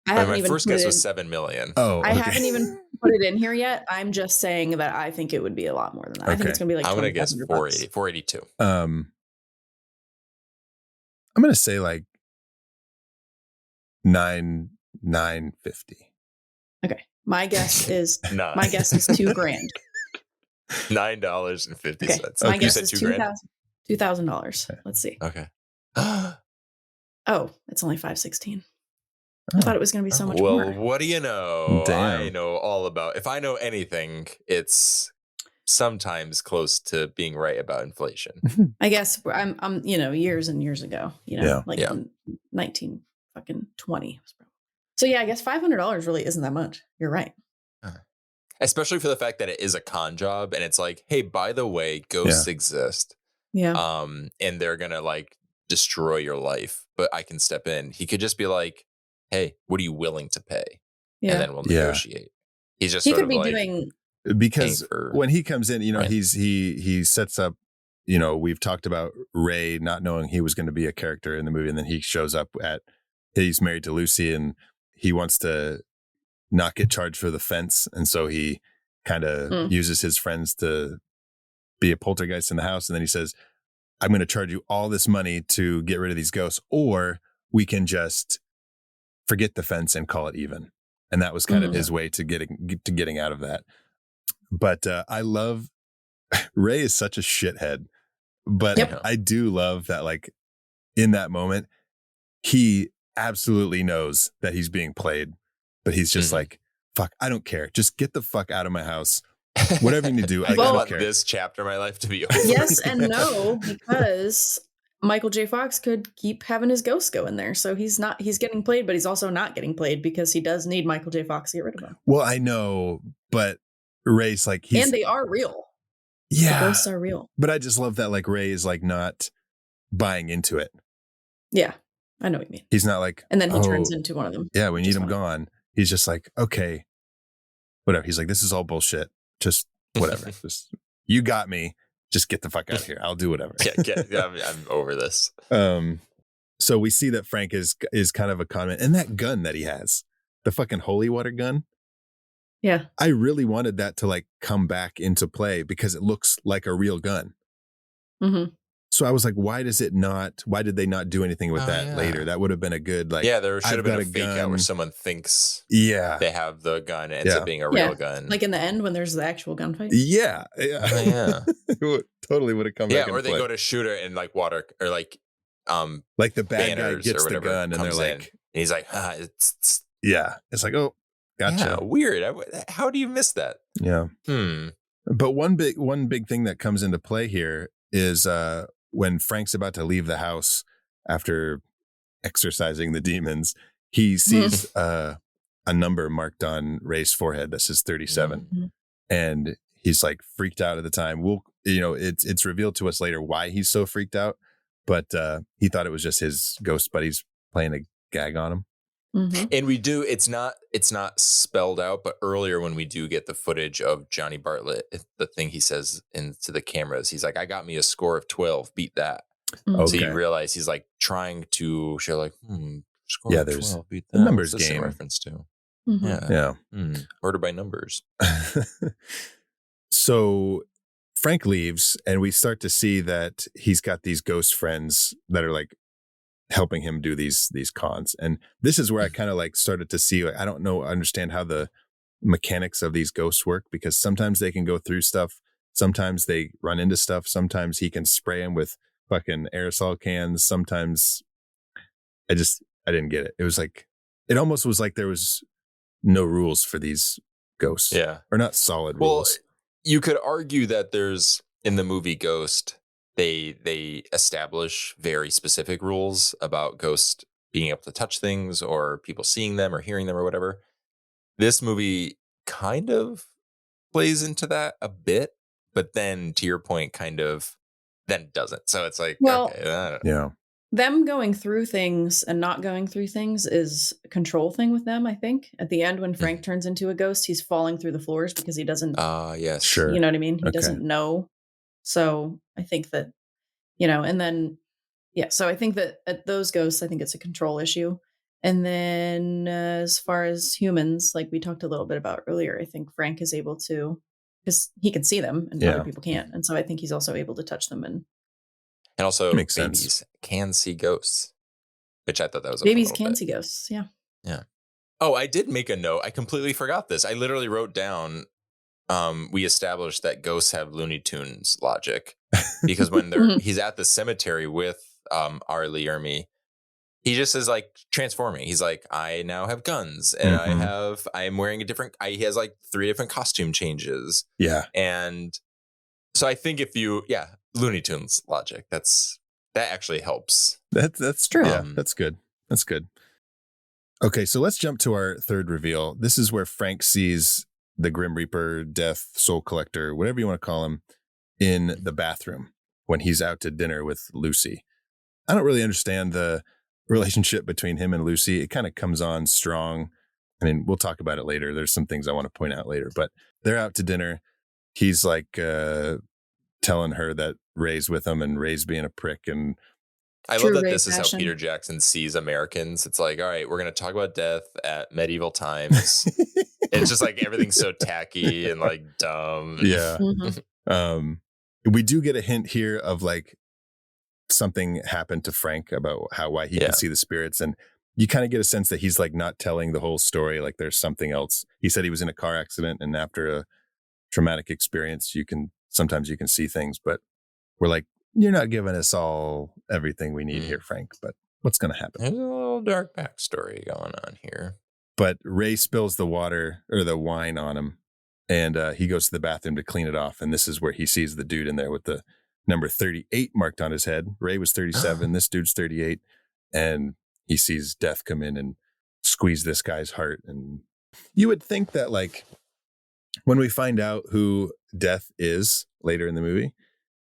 My first guess was 7 million. Oh, okay. I haven't even put it in here yet. I'm just saying that I think it would be a lot more than that. Okay. I think it's going to be like I'm going to guess 480, 482. I'm going to say like 950. Okay. My guess is $2,000. $9.50. Okay. My guess is $2,000. Let's see. Okay. Oh, it's only 516. I thought it was going to be so much more. Well, what do you know? Damn. I know all about. If I know anything, it's sometimes close to being right about inflation. I guess I'm years and years ago. In 1920. So yeah, I guess $500 really isn't that much. You're right. Especially for the fact that it is a con job, and it's like, hey, by the way, ghosts exist. Yeah. And they're gonna like destroy your life, but I can step in. He could just be like, hey, what are you willing to pay? Yeah. And then we'll negotiate. He's just sort of like doing, because when he comes in, he sets up, we've talked about Ray not knowing he was going to be a character in the movie, and then he shows up he's married to Lucy, and he wants to not get charged for the fence, and so he kind of uses his friends to be a poltergeist in the house, and then he says, I'm going to charge you all this money to get rid of these ghosts, or we can just forget the fence and call it even. And that was kind of his way to getting out of that. But I love Ray is such a shithead, but I do love that, like, in that moment, he absolutely knows that he's being played, but he's just like, fuck, I don't care. Just get the fuck out of my house. Whatever you need to do. I don't care. This chapter of my life to be over. Yes and no, because Michael J. Fox could keep having his ghosts go in there. So he's getting played, but he's also not getting played because he does need Michael J. Fox to get rid of him. Well, I know, but Ray's like, and they are real. Yeah. The ghosts are real. But I just love that, like, Ray is like not buying into it. Yeah. I know what you mean. He's not like, and then he turns into one of them. Yeah. We need him gone. He's just like, okay, whatever. He's like, this is all bullshit. Just whatever. Just, you got me. Just get the fuck out of here. I'll do whatever. I'm over this. So we see that Frank is kind of a con man, and that gun that he has, the fucking holy water gun. Yeah. I really wanted that to like come back into play because it looks like a real gun. Mm-hmm. So I was like, why did they not do anything with that later? That would have been a good, like, there should have been a fake out where someone thinks they have the gun and ends up being a real gun. Like in the end when there's the actual gunfight. Yeah. It totally would have come back. Yeah, or they go to shoot it in like water or like the bad guy gets the gun and they're like, and he's like, it's it's like, oh, gotcha. Yeah, weird. How do you miss that? Yeah. But one big thing that comes into play here is when Frank's about to leave the house after exorcising the demons, he sees a number marked on Ray's forehead that says 37, and he's like freaked out at the time. It's revealed to us later why he's so freaked out, but he thought it was just his ghost buddies playing a gag on him. And we do, it's not spelled out, but earlier when we do get the footage of Johnny Bartlett, the thing he says into the cameras, he's like, I got me a score of 12, beat that. So you realize he's like trying to show like, score of 12, beat that. The numbers game reference to. Order by numbers. So Frank leaves and we start to see that he's got these ghost friends that are like helping him do these cons. And this is where I kind of like started to see, like, I don't understand how the mechanics of these ghosts work, because sometimes they can go through stuff. Sometimes they run into stuff. Sometimes he can spray them with fucking aerosol cans. Sometimes I didn't get it. It was like, it almost was like there was no rules for these ghosts. Yeah. Or not solid rules. You could argue that there's, in the movie Ghost, they establish very specific rules about ghosts being able to touch things or people seeing them or hearing them or whatever. This movie kind of plays into that a bit, but then to your point, kind of then doesn't. So it's like, well, okay, yeah. them going through things and not going through things is a control thing with them, I think. At the end, when Frank turns into a ghost, he's falling through the floors because he doesn't, Yes. Sure. you know what I mean? He Okay. doesn't know. So I think that, and then, so I think that at those ghosts, I think it's a control issue. And then as far as humans, like we talked a little bit about earlier, I think Frank is able to, because he can see them and other people can't. And so I think he's also able to touch them. And also Makes babies sense. can see ghosts, which I thought that was a babies fun can little see ghosts. Yeah. Yeah. Oh, I did make a note. I completely forgot this. I literally wrote down, we established that ghosts have Looney Tunes logic because when he's at the cemetery with R. Lee Ermey, he just is like transforming. He's like, I now have guns and I am wearing he has like 3 different costume changes. Yeah. And so I think Looney Tunes logic, that actually helps. That's true. Yeah, that's good. That's good. Okay, so let's jump to our third reveal. This is where Frank sees the Grim Reaper, Death, Soul Collector, whatever you want to call him, in the bathroom when he's out to dinner with Lucy. I don't really understand the relationship between him and Lucy. It kind of comes on strong. I mean, we'll talk about it later. There's some things I want to point out later, but they're out to dinner. He's like telling her that Ray's with him and Ray's being a prick. And I love that this is how Peter Jackson sees Americans. It's like, all right, we're going to talk about death at medieval times. It's just like everything's so tacky and like dumb. Yeah. We do get a hint here of like something happened to Frank about why he can see the spirits. And you kind of get a sense that he's like not telling the whole story. Like there's something else. He said he was in a car accident, and after a traumatic experience, sometimes you can see things, but we're like, you're not giving us all everything we need here, Frank, but what's going to happen? There's a little dark backstory going on here. But Ray spills the water or the wine on him, and he goes to the bathroom to clean it off. And this is where he sees the dude in there with the number 38 marked on his head. Ray was 37. This dude's 38. And he sees Death come in and squeeze this guy's heart. And you would think that like when we find out who Death is later in the movie,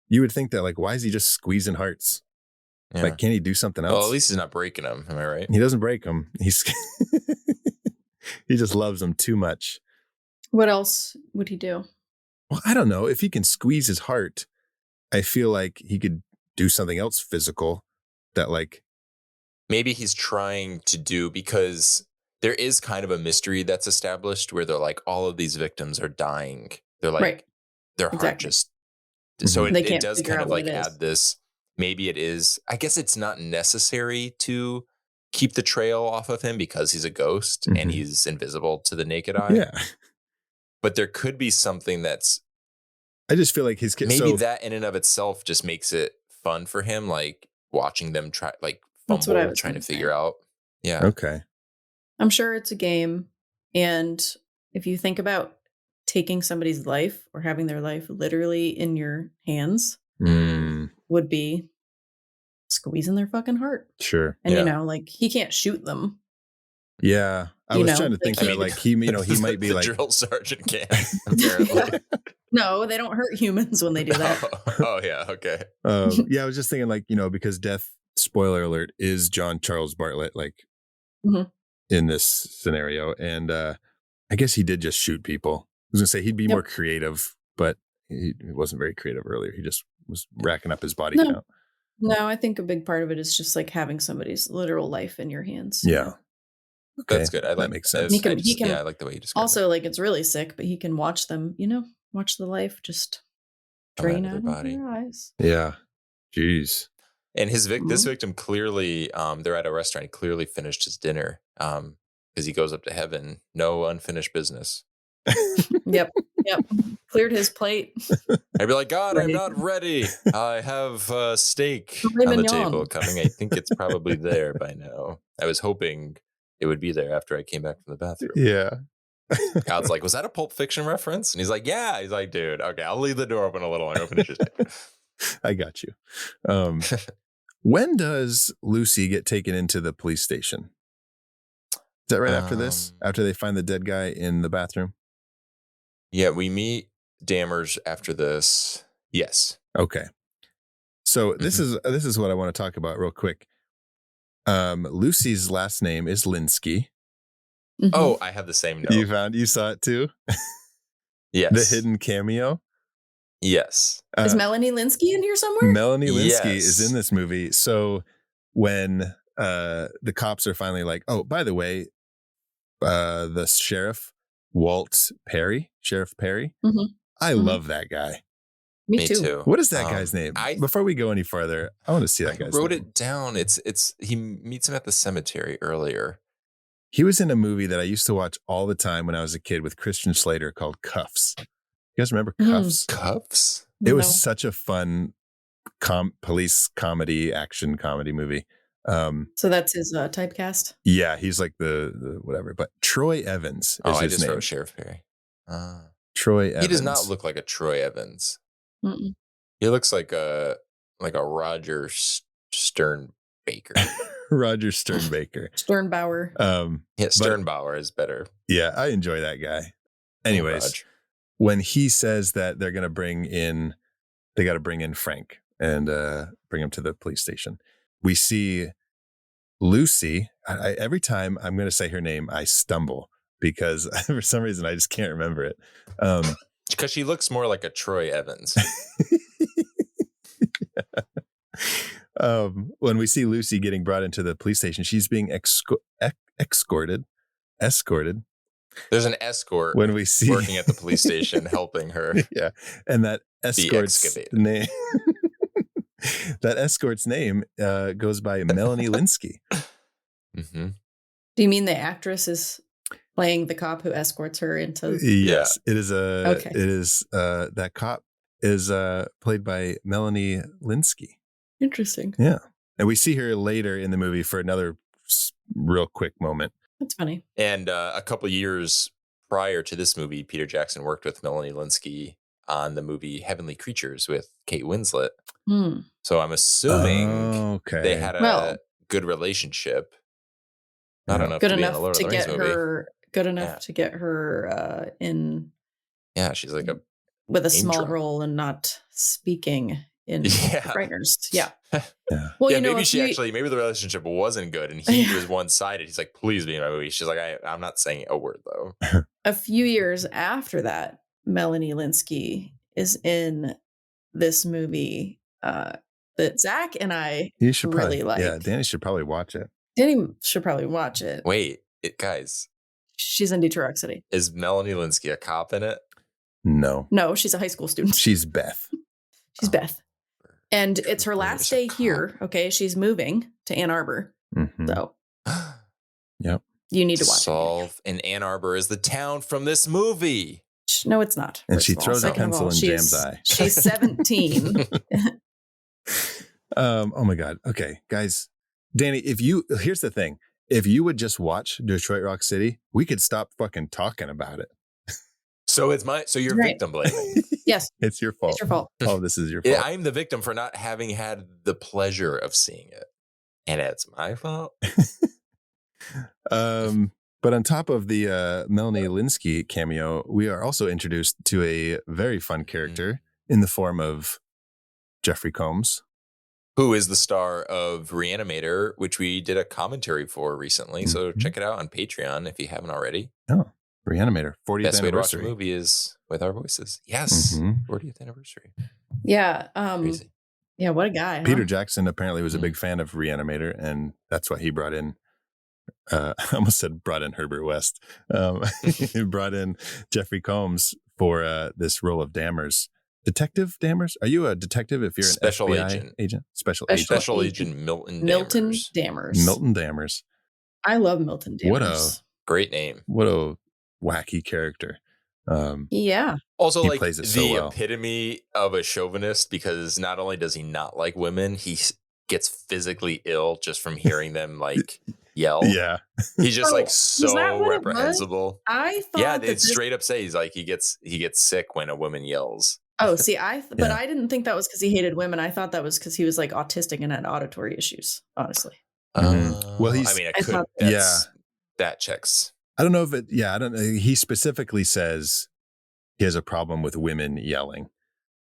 you would think that like, why is he just squeezing hearts? Yeah. Like, can he do something else? Well, at least he's not breaking them. Am I right? He doesn't break them. He just loves them too much. What else would he do? Well, I don't know. If he can squeeze his heart, I feel like he could do something else physical that like. Maybe he's trying to do, because there is kind of a mystery that's established where they're like, all of these victims are dying. They're like, their heart just. So it does kind of like add this. Maybe it is. I guess it's not necessary to keep the trail off of him because he's a ghost and he's invisible to the naked eye. Yeah. But there could be something that's. I just feel like maybe that in and of itself just makes it fun for him, like watching them try, like fumble, trying to figure out. Yeah. Okay. I'm sure it's a game. And if you think about taking somebody's life or having their life literally in your hands, would be squeezing their fucking heart. Sure. And, like he can't shoot them. Yeah. I was trying to think that like he might be the like drill sergeant can, apparently. No, they don't hurt humans when they do that. Oh yeah. Okay. Yeah. I was just thinking like, because Death, spoiler alert, is John Charles Bartlett, like in this scenario. And I guess he did just shoot people. I was gonna say he'd be more creative, but he wasn't very creative earlier. He just was racking up his body count. No, I think a big part of it is just like having somebody's literal life in your hands. Yeah. Okay. That's good. That makes sense. He can, I like the way you describe it. Also, like it's really sick, but he can watch them, watch the life just drain out of their eyes. Yeah. Jeez. And this victim clearly, they're at a restaurant. He clearly finished his dinner because he goes up to heaven. No unfinished business. Yep. Cleared his plate. I'd be like, God, I'm not ready. I have steak on the table coming. I think it's probably there by now. I was hoping it would be there after I came back from the bathroom. Yeah. God's like, was that a Pulp Fiction reference? And he's like, yeah. He's like, dude, okay, I'll leave the door open a little and open it. I got you. When does Lucy get taken into the police station? Is that right after this? After they find the dead guy in the bathroom? Yeah, we meet Dammers after this. Yes. Okay. So this is what I want to talk about real quick. Lucy's last name is Linsky. Mm-hmm. Oh, I have the same note. You saw it too? Yes. The hidden cameo. Yes. Is Melanie Linsky in here somewhere? Melanie Linsky is in this movie. So when the cops are finally like, oh, by the way, the sheriff, Sheriff Perry. Mm-hmm. I love that guy. Me too. What is that guy's name? Before we go any further, I want to see that guy's name. I wrote it down. It's he meets him at the cemetery earlier. He was in a movie that I used to watch all the time when I was a kid with Christian Slater called Cuffs. You guys remember Cuffs? Cuffs? It was such a fun police comedy, action comedy movie. So that's his typecast? Yeah, he's like the whatever. But Troy Evans is his name. Wrote Sheriff Perry. Troy Evans. He does not look like a Troy Evans. Mm-mm. He looks like a Roger Sternbaker. Roger Sternbaker. Sternbauer. Sternbauer is better. Yeah, I enjoy that guy. Anyways, when he says that they got to bring in Frank and bring him to the police station, we see Lucy. Every time I'm going to say her name, I stumble because for some reason I just can't remember it. Because she looks more like a Troy Evans. When we see Lucy getting brought into the police station, she's being escorted. There's an escort when we see working at the police station helping her. Yeah, and that escort's name. That escort's name goes by Melanie Linsky. Mm-hmm. Do you mean the actress is playing the cop who escorts her into? Yes, it is It is that cop is played by Melanie Linsky. Interesting. Yeah, and we see her later in the movie for another real quick moment. That's funny. And a couple years prior to this movie, Peter Jackson worked with Melanie Linsky on the movie Heavenly Creatures with Kate Winslet. So I'm assuming they had a good relationship. Not enough good to enough be in a Lord of the Rings movie. Good enough to get her in. Yeah, she's like with a small role and not speaking in Frighteners. Yeah. Well, maybe maybe the relationship wasn't good and he was one-sided. He's like, please be in my movie. She's like, I'm not saying a word though. A few years after that, Melanie Linsky is in this movie that Zach and I really like. Yeah, Danny should probably watch it. Wait, guys. She's in Detroit City. Is Melanie Linsky a cop in it? No, she's a high school student. She's Beth. Beth. And it's her last day here. Okay. She's moving to Ann Arbor. Mm-hmm. So. Yep. You need to watch it. And Ann Arbor is the town from this movie. No, it's not. And she throws a pencil in Jam's eye. She's 17. Oh my God. Okay, guys. Danny, here's the thing. If you would just watch Detroit Rock City, we could stop fucking talking about it. So you're victim blaming. Yes. It's your fault. It's your fault. Oh, this is your fault. I'm the victim for not having had the pleasure of seeing it. And it's my fault. But on top of the Melanie Linsky cameo, we are also introduced to a very fun character in the form of Jeffrey Combs, who is the star of Reanimator, which we did a commentary for recently. Mm-hmm. So check it out on Patreon if you haven't already. Oh, Reanimator, 40th Best anniversary. Way to watch a movie is with our voices. Yes, 40th anniversary. Yeah. Crazy. Yeah, what a guy. Peter Jackson apparently was a big fan of Reanimator, and that's why he brought in, I almost said brought in Herbert West. He brought in Jeffrey Combs for this role of Dammers. Detective Dammers? Are you a detective if you're an Special FBI agent? Special agent Milton Dammers. Milton Dammers. I love Milton Dammers. What a great name. What a wacky character. Yeah. Also, he like plays it the so well. epitome of a chauvinist, because not only does he not like women, he gets physically ill just from hearing them like yell. Yeah. He's just so reprehensible. I thought they straight up say he's like he gets sick when a woman yells. Oh, see, but I didn't think that was because he hated women. I thought that was because he was like autistic and had auditory issues, honestly. Well, that checks. I don't know if I don't know. He specifically says he has a problem with women yelling.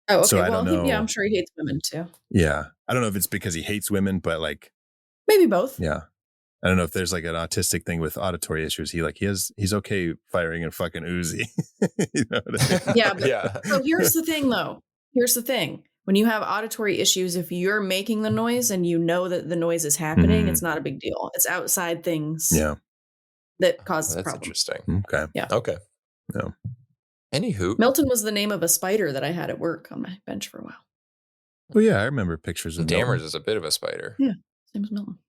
Oh, okay. So I don't know. I'm sure he hates women too. Yeah. I don't know if it's because he hates women, but like maybe both. Yeah. I don't know if there's like an autistic thing with auditory issues. He's okay firing a fucking Uzi. You know what I mean? Yeah, but so here's the thing though. Here's the thing. When you have auditory issues, if you're making the noise and you know that the noise is happening, it's not a big deal. It's outside things that cause the problem. That's interesting. Okay. Yeah. Okay. Yeah. Anywho. Milton was the name of a spider that I had at work on my bench for a while. Well, yeah, I remember pictures of Dammers is a bit of a spider. Yeah, same as Milton.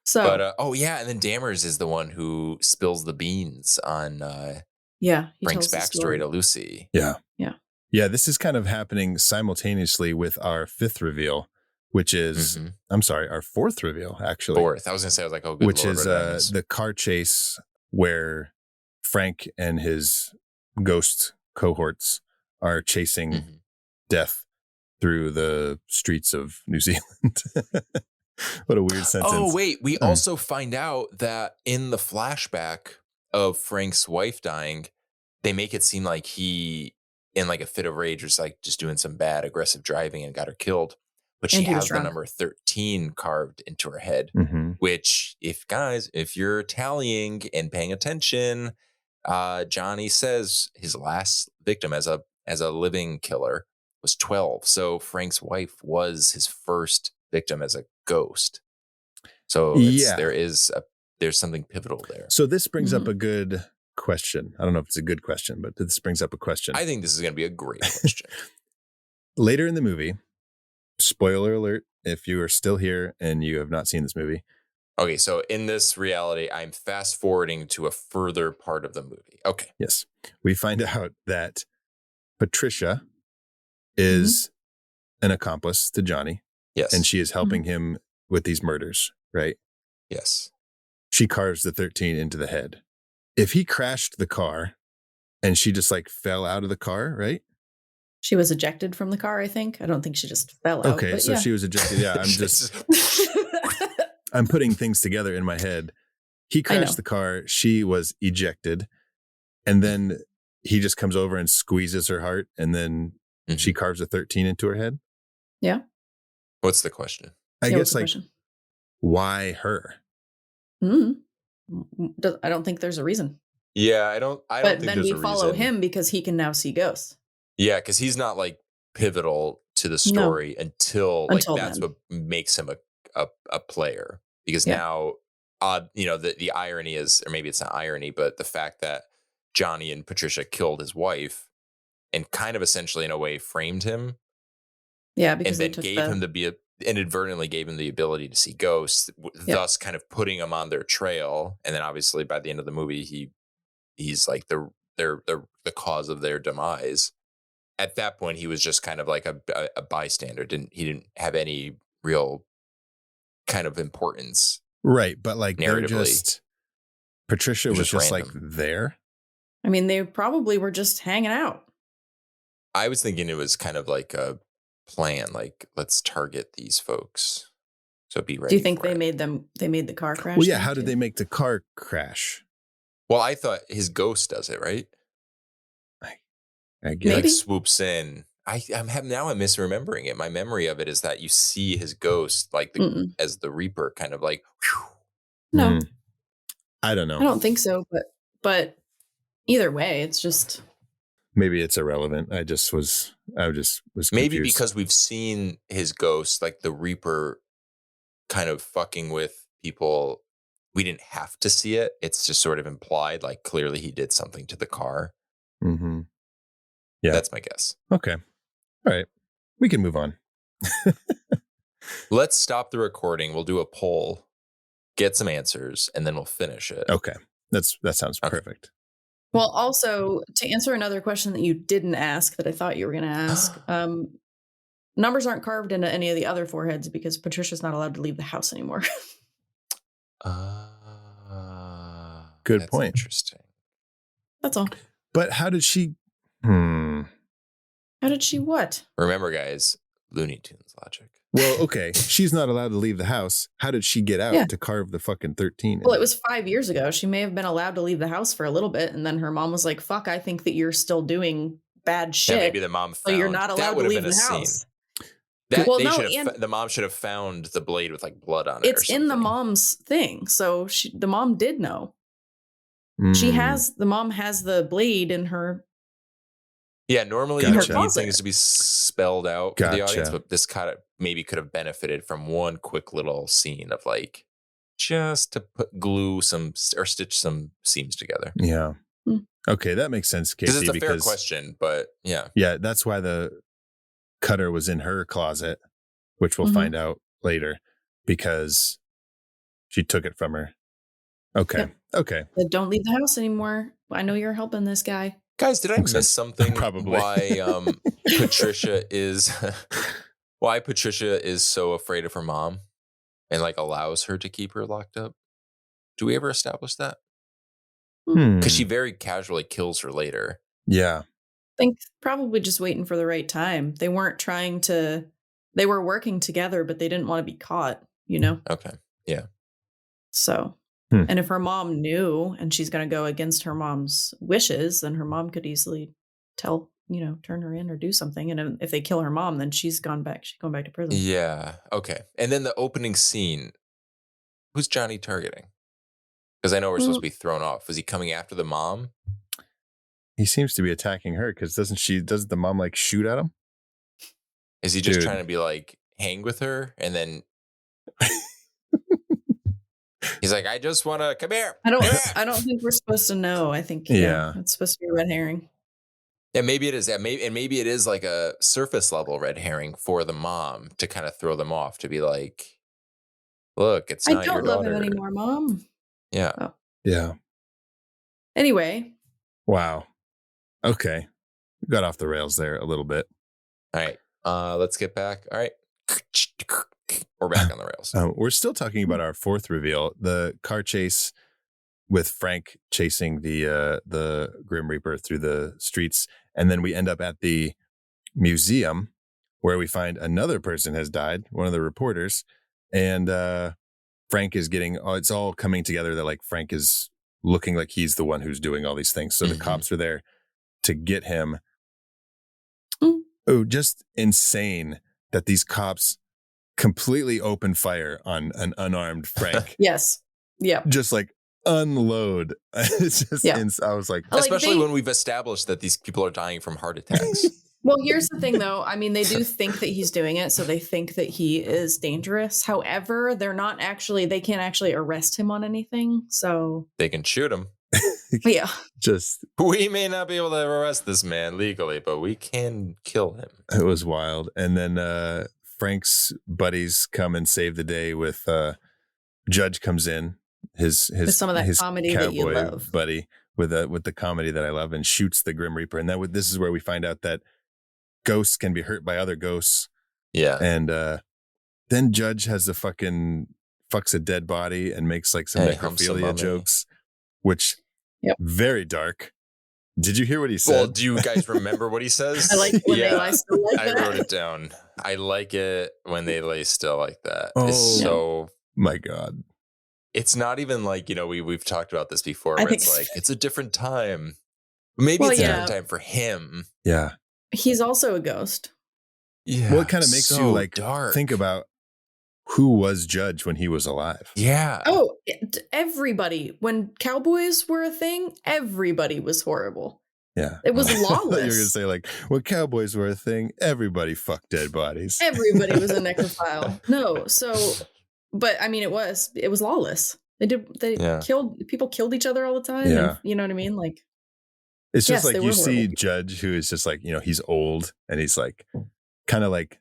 So, but and then Dammers is the one who spills the beans on Frank's backstory to Lucy. Yeah. This is kind of happening simultaneously with our fifth reveal, which is our fourth reveal, actually. Fourth. I was gonna say, I was like, oh, good which Lord, is the car chase where Frank and his ghost cohorts are chasing death through the streets of New Zealand. What a weird sentence. Oh, wait. We also find out that in the flashback of Frank's wife dying, they make it seem like he, in like a fit of rage, was like just doing some bad aggressive driving and got her killed. But she has the number 13 carved into her head, which if you're tallying and paying attention, Johnny says his last victim as a living killer was 12. So Frank's wife was his first victim as a ghost. So there's something pivotal there. So this brings up a good question. I don't know if it's a good question, but this brings up a question. I think this is going to be a great question. Later in the movie, spoiler alert, if you are still here and you have not seen this movie. Okay, so in this reality, I'm fast forwarding to a further part of the movie. Okay. Yes. We find out that Patricia is an accomplice to Johnny. Yes. And she is helping him with these murders, right? Yes. She carves the 13 into the head. If he crashed the car and she just like fell out of the car, right? She was ejected from the car, I think. I don't think she just fell out. Okay, so she was ejected. Yeah, I'm putting things together in my head. He crashed the car. She was ejected. And then he just comes over and squeezes her heart. And then she carves a 13 into her head. Yeah. What's the question? I guess like, why her? I don't think there's a reason. Yeah, I don't think there's a reason. But then we follow him because he can now see ghosts. Yeah, because he's not like pivotal to the story until that's what makes him a player. Because now, the irony is, or maybe it's not irony, but the fact that Johnny and Patricia killed his wife and kind of essentially in a way framed him. Yeah, because and then inadvertently gave him the ability to see ghosts, thus kind of putting him on their trail. And then obviously by the end of the movie, he's like the cause of their demise. At that point, he was just kind of like a bystander. He didn't have any real kind of importance. Right. But like Patricia was just like there. I mean, they probably were just hanging out. I was thinking it was kind of like a plan, like let's target these folks. So be ready. Do you think they made the car crash? Well, yeah. How did they make the car crash? Well, I thought his ghost does it, right? I guess. Like swoops in. I'm misremembering it. My memory of it is that you see his ghost like as the Reaper, kind of like. Whew. No, I don't know. I don't think so. But either way, it's just maybe it's irrelevant. I just was confused. Maybe because we've seen his ghost, like the Reaper, kind of fucking with people. We didn't have to see it. It's just sort of implied. Like clearly he did something to the car. Mm-hmm. Yeah. That's my guess. Okay. All right. We can move on. Let's stop the recording. We'll do a poll, get some answers, and then we'll finish it. Okay. That sounds perfect. Well, also, to answer another question that you didn't ask that I thought you were going to ask, numbers aren't carved into any of the other foreheads because Patricia's not allowed to leave the house anymore. Good point. Interesting. That's all. But how did she... How did she what? Remember, guys, Looney Tunes logic. Well, okay. She's not allowed to leave the house. How did she get out to carve the fucking 13? Well, it was 5 years ago. She may have been allowed to leave the house for a little bit. And then her mom was like, fuck, I think that you're still doing bad shit. Yeah, maybe the mom found. So you're not allowed to leave the house. The mom should have found the blade with like blood on it. It's in the mom's thing, so the mom did know. The mom has the blade in her. Yeah, normally you don't need things to be spelled out for the audience, but this kind of maybe could have benefited from one quick little scene of like just to glue some or stitch some seams together. Yeah. Okay, that makes sense, Casey. Because it's a fair question, but yeah. Yeah, that's why the cutter was in her closet, which we'll find out later, because she took it from her. Okay. Yep. Okay. But don't leave the house anymore. I know you're helping this guy. Guys, did I miss something? Probably. Why Patricia is so afraid of her mom and like allows her to keep her locked up? Do we ever establish that? Because she very casually kills her later. Yeah. I think probably just waiting for the right time. They weren't trying to, they were working together, but they didn't want to be caught, you know? Okay. Yeah. So, and if her mom knew and she's going to go against her mom's wishes, then her mom could easily turn her in or do something. And if they kill her mom, then she's going back to prison. Yeah. Okay. And then the opening scene, who's Johnny targeting? Because I know we're supposed to be thrown off. Was he coming after the mom? He seems to be attacking her because doesn't the mom like shoot at him? Is he just trying to be like hang with her and then he's like, I just want to come here. I don't think we're supposed to know. I think it's supposed to be a red herring. Yeah, maybe it is. Yeah, maybe it is like a surface level red herring for the mom to kind of throw them off, to be like, look, it's not your daughter. I don't love him anymore, Mom. Yeah. Oh. Yeah. Anyway. Wow. Okay. We got off the rails there a little bit. All right. Let's get back. All right. We're back on the rails. We're still talking about our fourth reveal, the car chase with Frank chasing the Grim Reaper through the streets. And then we end up at the museum where we find another person has died, one of the reporters. And Frank is it's all coming together that like Frank is looking like he's the one who's doing all these things. So the cops are there to get him. Oh, just insane that these cops completely open fire on an unarmed Frank. Yes. Yeah. Just like unload. It's just, I was like, especially when we've established that these people are dying from heart attacks. Well, here's the thing, though. I mean, they do think that he's doing it, so they think that he is dangerous. However, they can't actually arrest him on anything. So they can shoot him. Yeah. We may not be able to arrest this man legally, but we can kill him. It was wild. And then Frank's buddies come and save the day with Judge comes in, his some of that comedy that you love, buddy, with the comedy that I love, and shoots the Grim Reaper. And this is where we find out that ghosts can be hurt by other ghosts. Yeah. And then Judge has the fucks a dead body and makes like some necrophilia jokes, which very dark. Did you hear what he said? Well, do you guys remember what he says? I like when they lie still like that. I wrote it down. I like it when they lay still like that. Oh, it's so my God. It's not even like, we've talked about this before, but it's like, it's a different time. Maybe it's a different time for him. Yeah. He's also a ghost. Yeah. Well, it kind of makes you like dark. Think about who was Judge when he was alive. Yeah. Oh, everybody. When cowboys were a thing, everybody was horrible. Yeah. It was lawless. You're going to say like, when cowboys were a thing, everybody fucked dead bodies. Everybody was a necrophile. No. So, but I mean, it was lawless. People killed each other all the time. Yeah. And, you know what I mean? Like, it's just like you see Judge, who is just like, he's old and he's like, kind of like,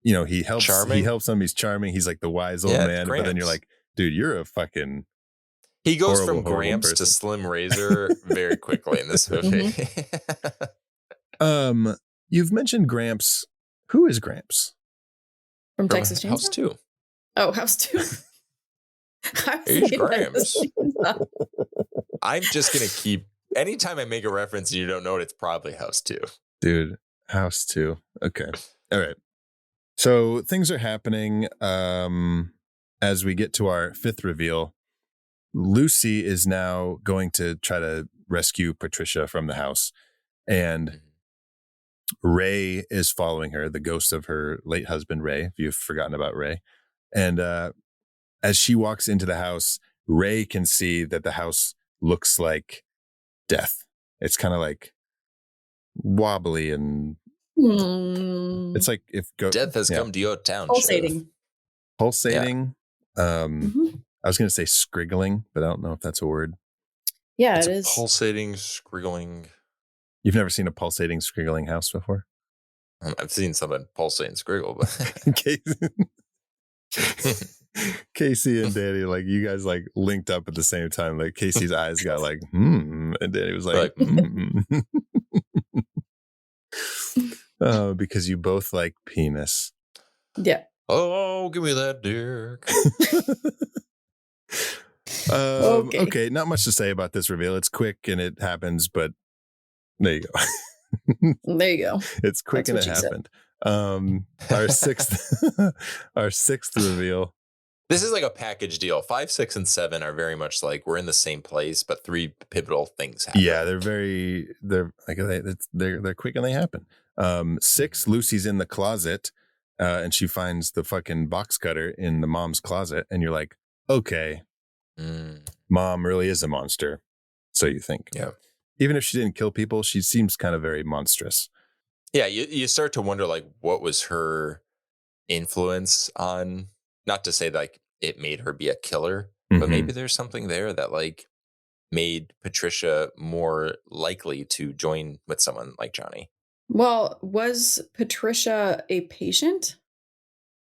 he helps them. He's charming. He's like the wise old man. Gramps. But then you're like, dude, you're a fucking. He goes from Gramps to Slim Razor very quickly in this movie. You've mentioned Gramps. Who is Gramps? From Texas Chainsaw? House 2. Oh, House 2. He's Gramps. I'm just going to keep. Anytime I make a reference and you don't know it, it's probably House 2. Dude, House 2. Okay. All right. So things are happening as we get to our fifth reveal. Lucy is now going to try to rescue Patricia from the house. And Ray is following her, the ghost of her late husband, Ray, if you've forgotten about Ray. And as she walks into the house, Ray can see that the house looks like death. It's kind of like wobbly and it's like if death has come to your town. Pulsating. I was going to say scriggling, but I don't know if that's a word. Yeah, it's it is. Pulsating, scriggling. You've never seen a pulsating, scriggling house before? I've seen something pulsate and scriggle, but Casey and Danny, like you guys like linked up at the same time. Like Casey's eyes got like, and Danny was like, Oh, because you both like penis. Yeah. Oh, give me that dick. Okay, not much to say about this reveal. It's quick and it happens, but there you go. There you go. It's quick. That's and it happened. Our sixth reveal. This is like a package deal. 5, 6, and 7 are very much like we're in the same place, but 3 pivotal things happen. Yeah, they're quick and they happen. 6, Lucy's in the closet, and she finds the fucking box cutter in the mom's closet, and you're like, okay, mom really is a monster. So you think. Yeah. Even if she didn't kill people, she seems kind of very monstrous. Yeah, you start to wonder, like, what was her influence on, not to say like it made her be a killer, but maybe there's something there that like made Patricia more likely to join with someone like Johnny. Well, was Patricia a patient?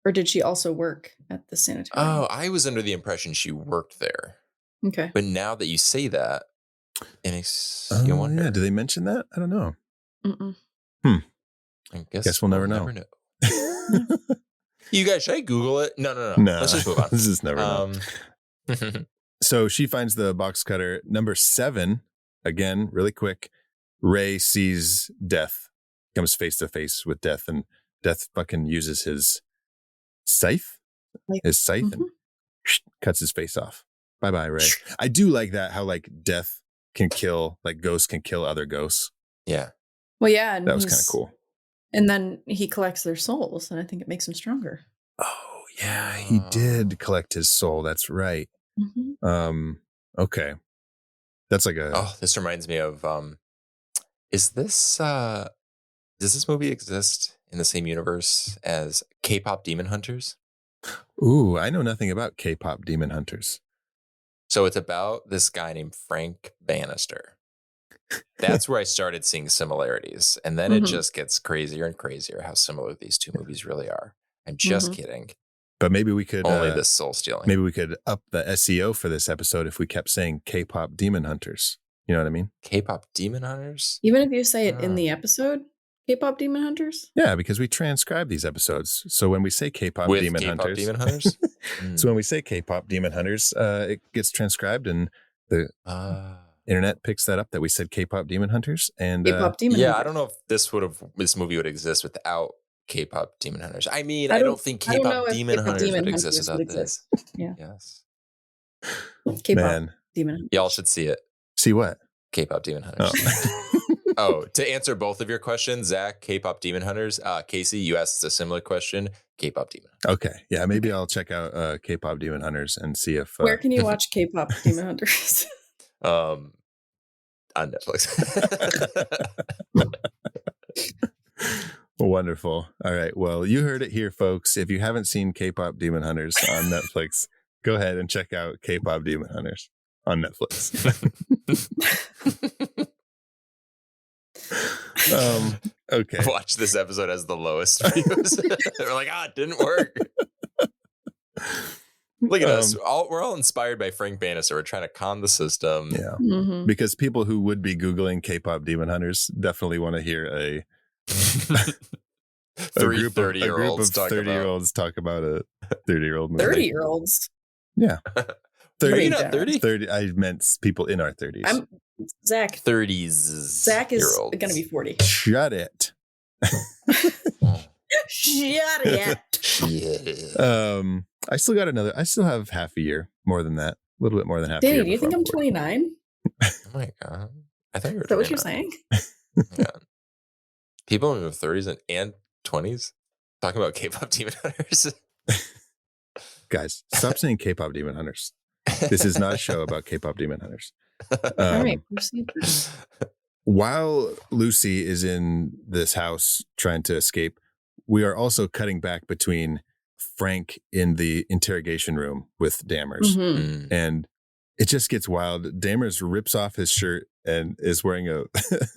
Or did she also work at the sanitarium? Oh, I was under the impression she worked there. Okay. But now that you say that, it makes you wonder. Yeah. Do they mention that? I don't know. I guess we'll never know. You guys, should I Google it? No. Let's just move on. Let's just never know. So she finds the box cutter. Number 7, again, really quick. Ray sees Death, comes face to face with Death, and Death fucking uses his scythe, and cuts his face off. Bye-bye, Ray. I do like that, how like Death can kill, like ghosts can kill other ghosts. Yeah. Well, yeah. And that was kind of cool. And then he collects their souls, and I think it makes him stronger. Oh, yeah, he did collect his soul. That's right. Okay. That's like this reminds me of, does this movie exist in the same universe as K-pop Demon Hunters? Ooh, I know nothing about K-pop Demon Hunters. So it's about this guy named Frank Bannister. That's where I started seeing similarities. And then it just gets crazier and crazier how similar these two movies really are. I'm just kidding. But maybe we could only the soul stealing. Maybe we could up the SEO for this episode if we kept saying K-pop Demon Hunters. You know what I mean? K-pop Demon Hunters? Even if you say it in the episode, K-pop Demon Hunters? Yeah, because we transcribe these episodes. So when we say K-pop Demon Hunters. Demon Hunters? So when we say K-pop Demon Hunters, it gets transcribed and the internet picks that up that we said K-pop Demon Hunters. And K-pop Demon Hunters. I don't know if this movie would exist without K-pop Demon Hunters. I mean, I don't think K-pop Demon Hunters would exist without this. Yeah. Yes. K-pop Demon Hunters. Y'all should see it. See what? K-pop Demon Hunters. To answer both of your questions, Zach, K-pop Demon Hunters. Casey, you asked a similar question. K-pop Demon Hunters. Okay. Yeah, maybe I'll check out K-pop Demon Hunters and see if... Where can you watch K-pop Demon Hunters? On Netflix. Wonderful. All right. Well, you heard it here, folks. If you haven't seen K-pop Demon Hunters on Netflix, go ahead and check out K-pop Demon Hunters on Netflix. Okay. Watch this episode as the lowest views. We're like, it didn't work. Look at us. We're all inspired by Frank Bannister. We're trying to con the system. Yeah. Because people who would be Googling K-pop Demon Hunters definitely want to hear a group of 30-year-olds talk about a 30-year-old movie. 30-year-olds? Yeah. 30, are you not 30? 30. I meant people in our 30s. Zach. 30s. Zach is going to be 40. Shut it. Shut it. I still have half a year, more than that. A little bit more than half a year. Do you think I'm 29? Oh my God. I thought you were. Is that what you're saying? Yeah. People in their 30s and 20s talking about K-pop demon hunters. Guys, stop saying K-pop demon hunters. This is not a show about K-pop demon hunters. All right, proceed. While Lucy is in this house trying to escape, we are also cutting back between Frank in the interrogation room with Dammers. Mm-hmm. And it just gets wild. Dammers rips off his shirt and is wearing a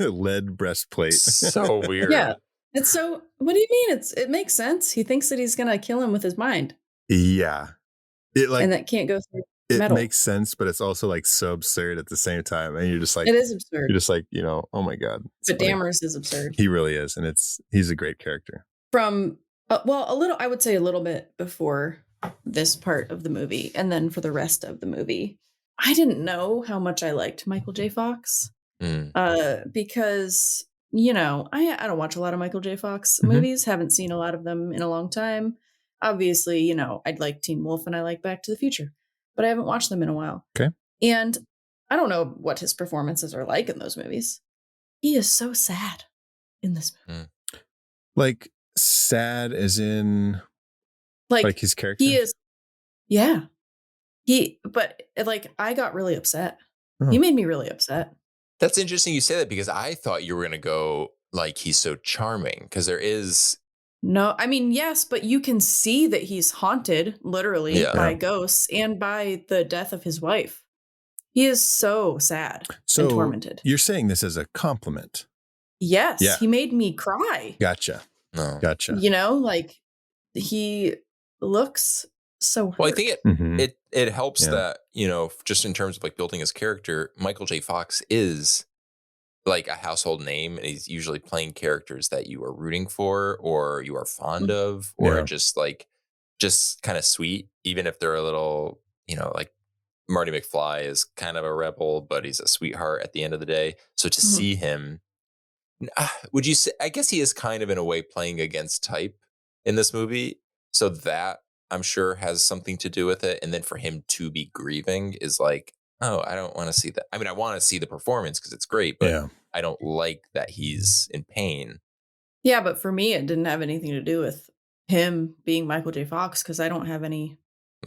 lead breastplate. So weird. Yeah. It's so, what do you mean? It makes sense. He thinks that he's going to kill him with his mind. Yeah. And that can't go through it metal. Makes sense, but it's also like so absurd at the same time. And you're just like, it is absurd. You're just like, oh my God. But funny. Dammers is absurd. He really is. And he's a great character. From, I would say a little bit before this part of the movie. And then for the rest of the movie, I didn't know how much I liked Michael J. Fox. Because, I don't watch a lot of Michael J. Fox movies. Haven't seen a lot of them in a long time. Obviously, I'd like Teen Wolf and I like Back to the Future, but I haven't watched them in a while. Okay. And I don't know what his performances are like in those movies. He is so sad in this movie. Like sad as in like his character? He is. Yeah. I got really upset. Oh. He made me really upset. That's interesting you say that because I thought you were going to go like he's so charming because there is. No, I mean, yes, but you can see that he's haunted literally by ghosts and by the death of his wife. He is so sad and tormented. You're saying this as a compliment. Yes. Yeah. He made me cry. Gotcha. No. Gotcha. He looks so hurt. Well, I think it helps that, just in terms of like building his character, Michael J. Fox is like a household name, and he's usually playing characters that you are rooting for or you are fond of or just kind of sweet, even if they're a little, like Marty McFly is kind of a rebel, but he's a sweetheart at the end of the day. So to see him, would you say, I guess he is kind of in a way playing against type in this movie. So that I'm sure has something to do with it. And then for him to be grieving is like, oh, I don't want to see that. I mean, I want to see the performance because it's great, but I don't like that he's in pain. Yeah, but for me, it didn't have anything to do with him being Michael J. Fox because I don't have any.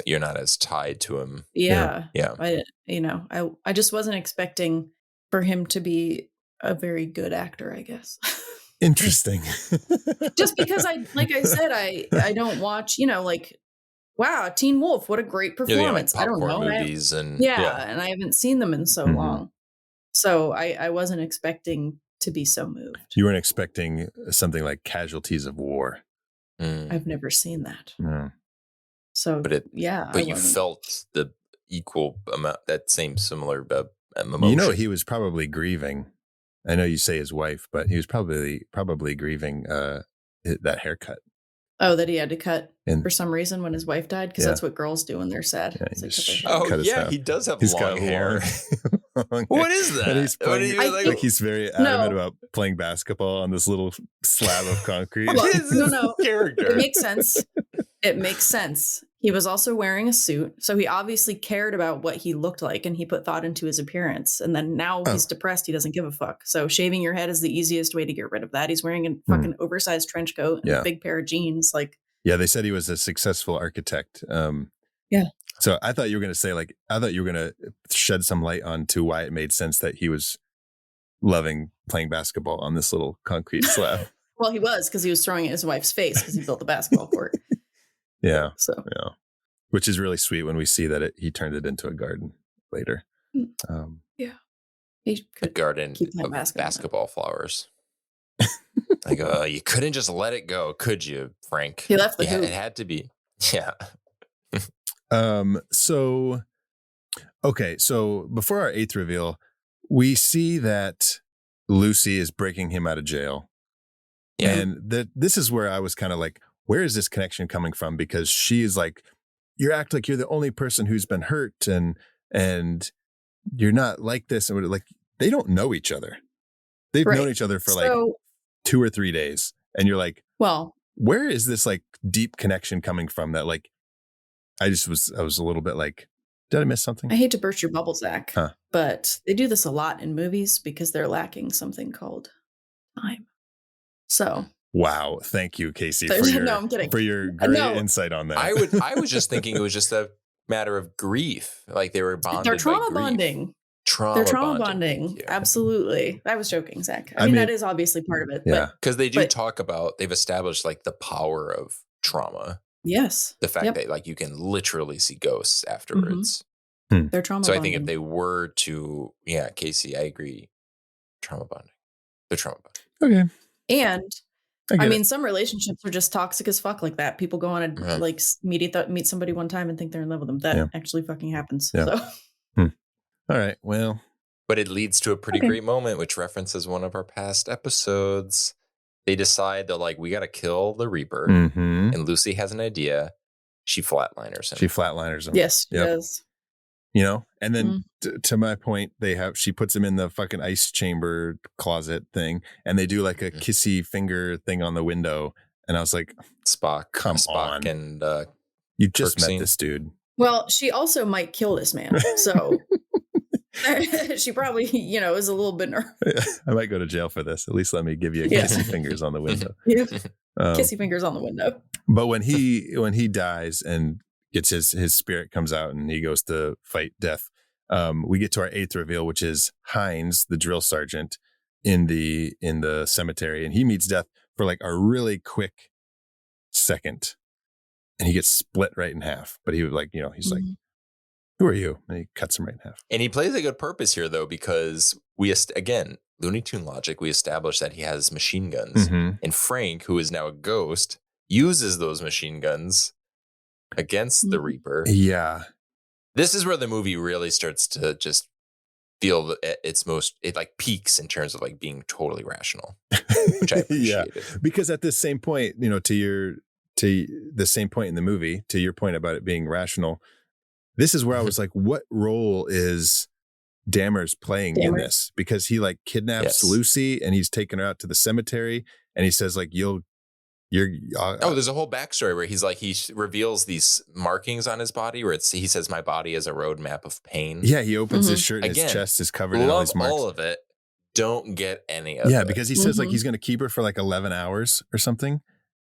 You're not as tied to him. Yeah. Yeah. I just wasn't expecting for him to be a very good actor, I guess. Interesting. Just because I don't watch, wow, Teen Wolf, what a great performance. I don't know. Movies and I haven't seen them in so long. So I wasn't expecting to be so moved. You weren't expecting something like Casualties of War. I've never seen that. No. So, but you felt the equal amount, that same similar emotion. He was probably grieving. I know you say his wife, but he was probably grieving that haircut. Oh, that he had to cut for some reason when his wife died, because that's what girls do when they're sad. Yeah, he does have long hair. What is that? And he's playing, he's very adamant about playing basketball on this little slab of concrete. No, character. It makes sense. It makes sense. He was also wearing a suit, so he obviously cared about what he looked like, and he put thought into his appearance. And then now he's depressed. He doesn't give a fuck. So shaving your head is the easiest way to get rid of that. He's wearing a fucking oversized trench coat and a big pair of jeans. They said he was a successful architect. So I thought you were going to say, I thought you were going to shed some light onto why it made sense that he was loving playing basketball on this little concrete slab. Well, he was, because he was throwing it at his wife's face because he built the basketball court. Which is really sweet when we see that he turned it into a garden later. He could a garden of basketball flowers. I go, you couldn't just let it go, could you, Frank? He left the hoop. It had to be. Yeah. So before our 8th reveal, we see that Lucy is breaking him out of jail. Yeah. And this is where I was kind of like, where is this connection coming from? Because she is like, you act like you're the only person who's been hurt and you're not like this. And like, they don't know each other. They've known each other for 2 or 3 days. And you're like, well, where is this deep connection coming from that I was a little bit like, did I miss something? I hate to burst your bubble, Zach, but they do this a lot in movies because they're lacking something called time. So wow, thank you, Casey, So- for your no, I'm kidding. for your great No. insight on that. I was just thinking it was just a matter of grief. Like they were bonded they're trauma by grief. bonding. Trauma They're trauma bonding. bonding. Absolutely. I was joking, Zach. I I mean, mean, that is obviously part of it. Yeah. Because they do but- talk about, they've established like the power of trauma. Yes. The fact Yep. that like you can literally see ghosts afterwards. They're trauma So bonding. I think if they were to, yeah, Casey, I agree. Trauma bonding. They're trauma bonding. Okay. And I I mean, it. some relationships are just toxic as fuck like that. People go on a Yeah. like meet somebody one time and think they're in love with them. That actually fucking happens. Yeah. So All right. Well, But it leads to a pretty great moment, which references one of our past episodes. They decide that like, we got to kill the Reaper. mhm. And Lucy has an idea. She flatliners him. She flatliners him. yes, she Yep. does. You know, and then to my point, she puts him in the fucking ice chamber closet thing, and they do like a kissy finger thing on the window. And I was like, Spock. Come on. And you just Kirk met scene. this dude. Well, she also might kill this man. So she probably, is a little bit nervous. I might go to jail for this. At least let me give you Yeah. kissy fingers on the window. Kissy fingers on the window. But when he dies and gets his spirit comes out and he goes to fight death, we get to our 8th reveal, which is Hines, the drill sergeant, in the cemetery, and he meets death for like a really quick second, and he gets split right in half. But he was like, he's like, "Who are you?" And he cuts him right in half. And he plays a good purpose here, though, because again, Looney Tune logic, we established that he has machine guns. Mhm. And Frank, who is now a ghost, uses those machine guns against the Reaper. Yeah. This is where the movie really starts to just feel it like peaks in terms of like being totally rational, which I appreciated. Yeah. Because at this same point, to the same point in the movie, to your point about it being rational, this is where I was like, what role is Dammers playing in this? Because he like kidnaps Lucy and he's taking her out to the cemetery and he says like, there's a whole backstory where he's like, he reveals these markings on his body where he says, my body is a roadmap of pain. Yeah. He opens his shirt and his chest is covered in all these marks. All of it. Don't get any of it. Yeah. Because he says like, he's going to keep her for like 11 hours or something.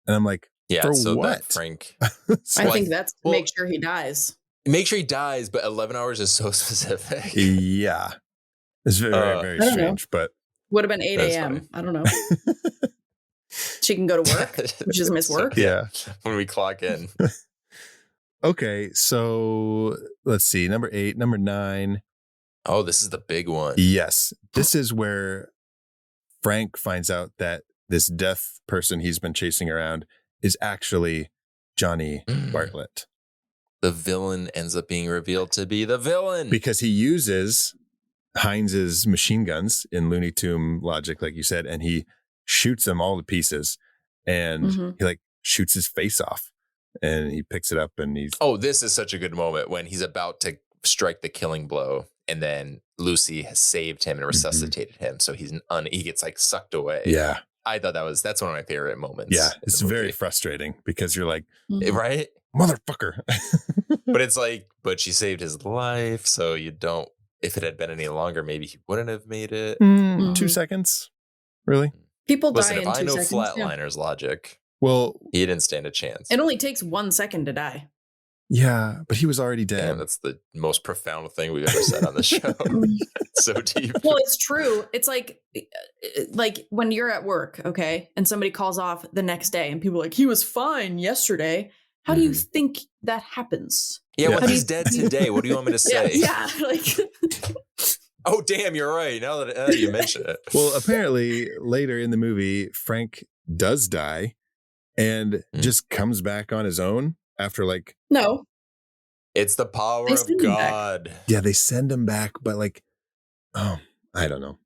And I'm like, for so what? That Frank. I think that's to make sure he dies. Make sure he dies, but 11 hours is so specific. Yeah. It's very, very strange, but would have been 8 a.m. I don't know. She can go to work. She doesn't miss work. Yeah. When we clock in. Okay. So let's see. Number 8, number 9. Oh, this is the big one. Yes. This is where Frank finds out that this death person he's been chasing around is actually Johnny Bartlett. The villain ends up being revealed to be the villain. Because he uses Hines's machine guns in Looney Tune logic, like you said, and he shoots them all to pieces, and he like shoots his face off, and he picks it up, and he's this is such a good moment when he's about to strike the killing blow, and then Lucy has saved him and resuscitated him, so he gets like sucked away. Yeah, I thought that's one of my favorite moments. Yeah, it's very frustrating because you're like, right, motherfucker. But it's like, but she saved his life, so you don't. If it had been any longer, maybe he wouldn't have made it. 2 seconds, really. People Listen, die in 2 seconds. If I know Flatliner's logic, well, he didn't stand a chance. It only takes 1 second to die. Yeah, but he was already dead. Damn, that's the most profound thing we've ever said on the show. So deep. Well, it's true. It's like when you're at work, okay, and somebody calls off the next day, and people are like, he was fine yesterday. How do you think that happens? Yeah, well, he's dead today. What do you want me to say? Yeah, like. Oh, damn, you're right. Now that you mention it. Well, apparently later in the movie, Frank does die and just comes back on his own after like. No. It's the power of God. Yeah, they send him back, but like, I don't know.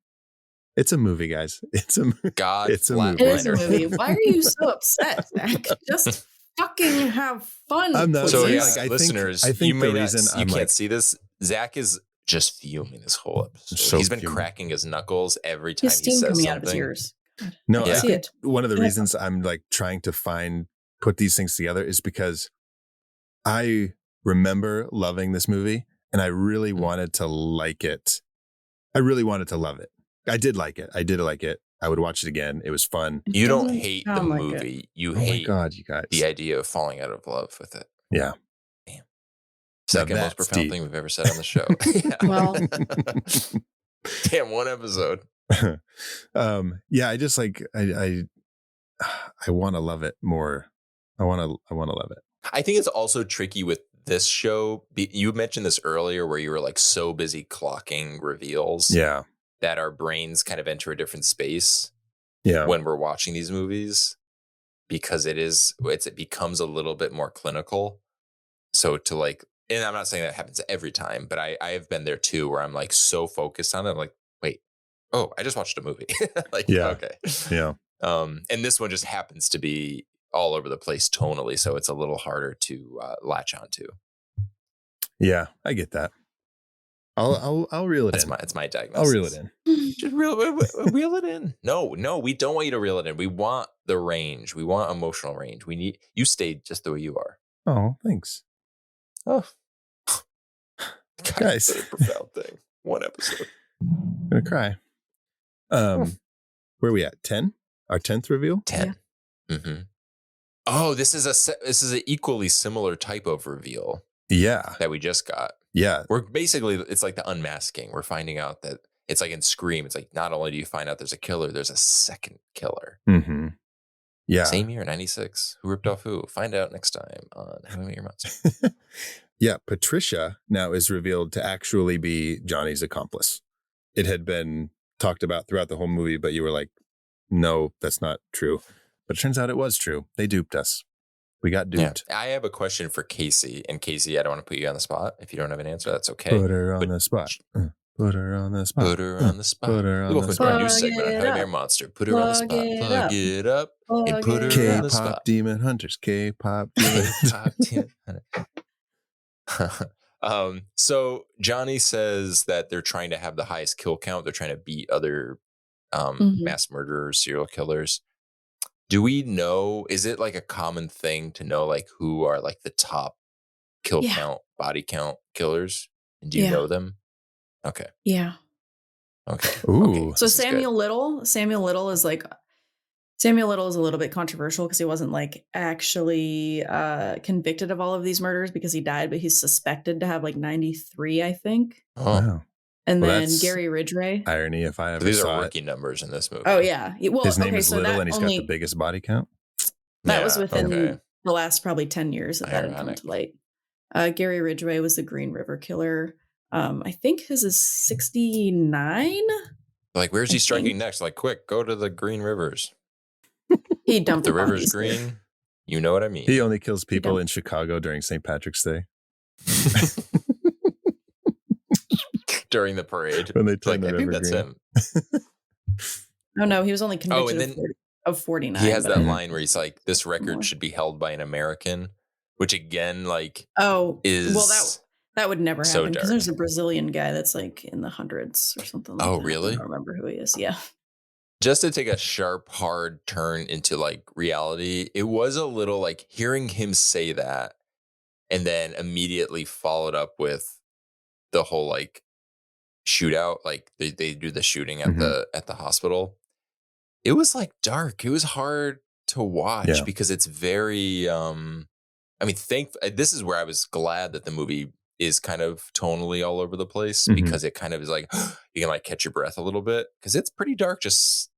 It's a movie, guys. It's a movie. God, it's a movie. It is a movie. Why are you so upset, Zach? Just fucking have fun. I'm not. So, yeah, like, listeners, I think the reason you I'm can't see this, Zach is just fuming this whole episode. So he's been cracking his knuckles every time he says something. Coming out of his ears. No, I think one of the reasons I'm like trying to put these things together is because I remember loving this movie and I really wanted to like it. I really wanted to love it. I did like it. I would watch it again. It was fun. You don't hate the movie. You hate my God, you guys. the idea of falling out of love with it. Yeah. Damn. Second most profound thing we've ever said on the show. Well, damn, one episode. Yeah, I just like I want to love it more. I want to love it. I think it's also tricky with this show. You mentioned this earlier where you were like so busy clocking reveals. Yeah. That our brains kind of enter a different space. Yeah. When we're watching these movies, because it becomes a little bit more clinical. So to like, and I'm not saying that happens every time, but I have been there too, where I'm like so focused on it. I'm like, wait, oh, I just watched a movie. Like, yeah. Okay. Yeah. And this one just happens to be all over the place tonally. So it's a little harder to latch onto. Yeah, I get that. I'll reel it in. It's my diagnosis. I'll reel it in. Just reel it in. No, we don't want you to reel it in. We want the range. We want emotional range. We need you stayed just the way you are. Oh, thanks. Oh, guys, such a profound thing. One episode. I'm gonna cry. Where are we at? 10? Our 10th reveal? 10. Yeah. Mm-hmm. Oh, this is an equally similar type of reveal. Yeah, that we just got. Yeah, we're basically, it's like the unmasking. We're finding out that it's like in Scream. It's like not only do you find out there's a killer, there's a second killer. Mm-hmm. Yeah, same year, 96. Who ripped off who? Find out next time on How I Met Your Monster. Yeah, Patricia now is revealed to actually be Johnny's accomplice. It had been talked about throughout the whole movie, but you were like, no, that's not true. But it turns out it was true. They duped us. We got duped. Yeah. I have a question for Casey. And Casey, I don't want to put you on the spot. If you don't have an answer, that's okay. Put her on the spot. Put her on the spot. Put her on the spot. Put her on the spot. Our new segment on How I Met Your Monster. Put her on the spot. Plug it up. And put her on the spot. K-pop demon hunters. K-pop demon hunters. So Johnny says that they're trying to have the highest kill count. They're trying to beat other mass murderers, serial killers. Do we know, is it like a common thing to know like who are like the top kill count, body count killers? And do you know them? Okay. Yeah. Okay. Ooh. Okay. So Samuel Little is a little bit controversial because he wasn't like actually convicted of all of these murders because he died, but he's suspected to have like 93, I think. Oh. Wow. And then Gary Ridgway. Irony if I ever these saw are rookie numbers in this movie. Oh, yeah. Well, his name is Little and he's got the biggest body count. That was within the last probably 10 years that had come to light. Gary Ridgway was the Green River Killer. I think his is 69. Like, where's he striking next? Like, quick, go to the Green Rivers. He dumped the river's green. You know what I mean? He only kills people in Chicago during St. Patrick's Day. During the parade. When they turn like, I think that's green. him. Oh, no, he was only convicted of 49. He has that line where he's like, this record should be held by an American, which again, like, is... Well, that would never happen because there's a Brazilian guy that's like in the hundreds or something like that. Oh, really? I don't remember who he is. Yeah. Just to take a sharp, hard turn into like reality, it was a little like hearing him say that and then immediately followed up with the whole like shootout, like they do the shooting at the hospital. It was like dark. It was hard to watch because it's very this is where I was glad that the movie is kind of tonally all over the place because it kind of is like you can like catch your breath a little bit because it's pretty dark. Just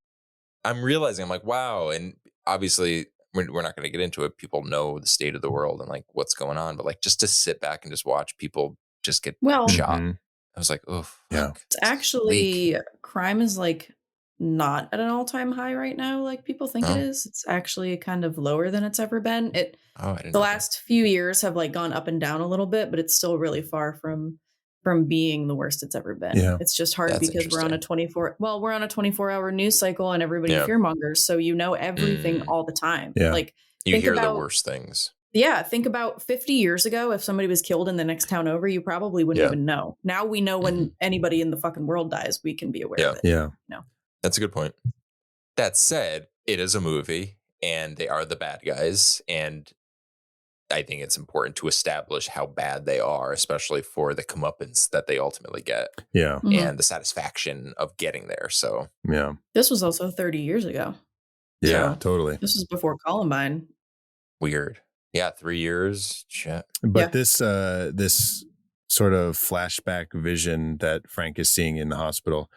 I'm realizing I'm like, wow. And obviously we're not going to get into it. People know the state of the world and like what's going on, but like just to sit back and just watch people just get shot. I was like, oh, yeah. It's actually crime is like not at an all-time high right now, like people think it is. It's actually kind of lower than it's ever been. The last few years have like gone up and down a little bit, but it's still really far from being the worst it's ever been. Yeah. It's just hard because we're on a 24-hour news cycle and everybody fearmongers, so you know everything all the time. Yeah. Like you hear the worst things. Yeah, think about 50 years ago. If somebody was killed in the next town over, you probably wouldn't even know. Now we know when anybody in the fucking world dies, we can be aware of it. Yeah. No. That's a good point. That said, it is a movie and they are the bad guys. And I think it's important to establish how bad they are, especially for the comeuppance that they ultimately get. Yeah. And the satisfaction of getting there. So, yeah. This was also 30 years ago. Yeah, So, totally. This was before Columbine. Weird. Yeah, 3 years. Shit. But this sort of flashback vision that Frank is seeing in the hospital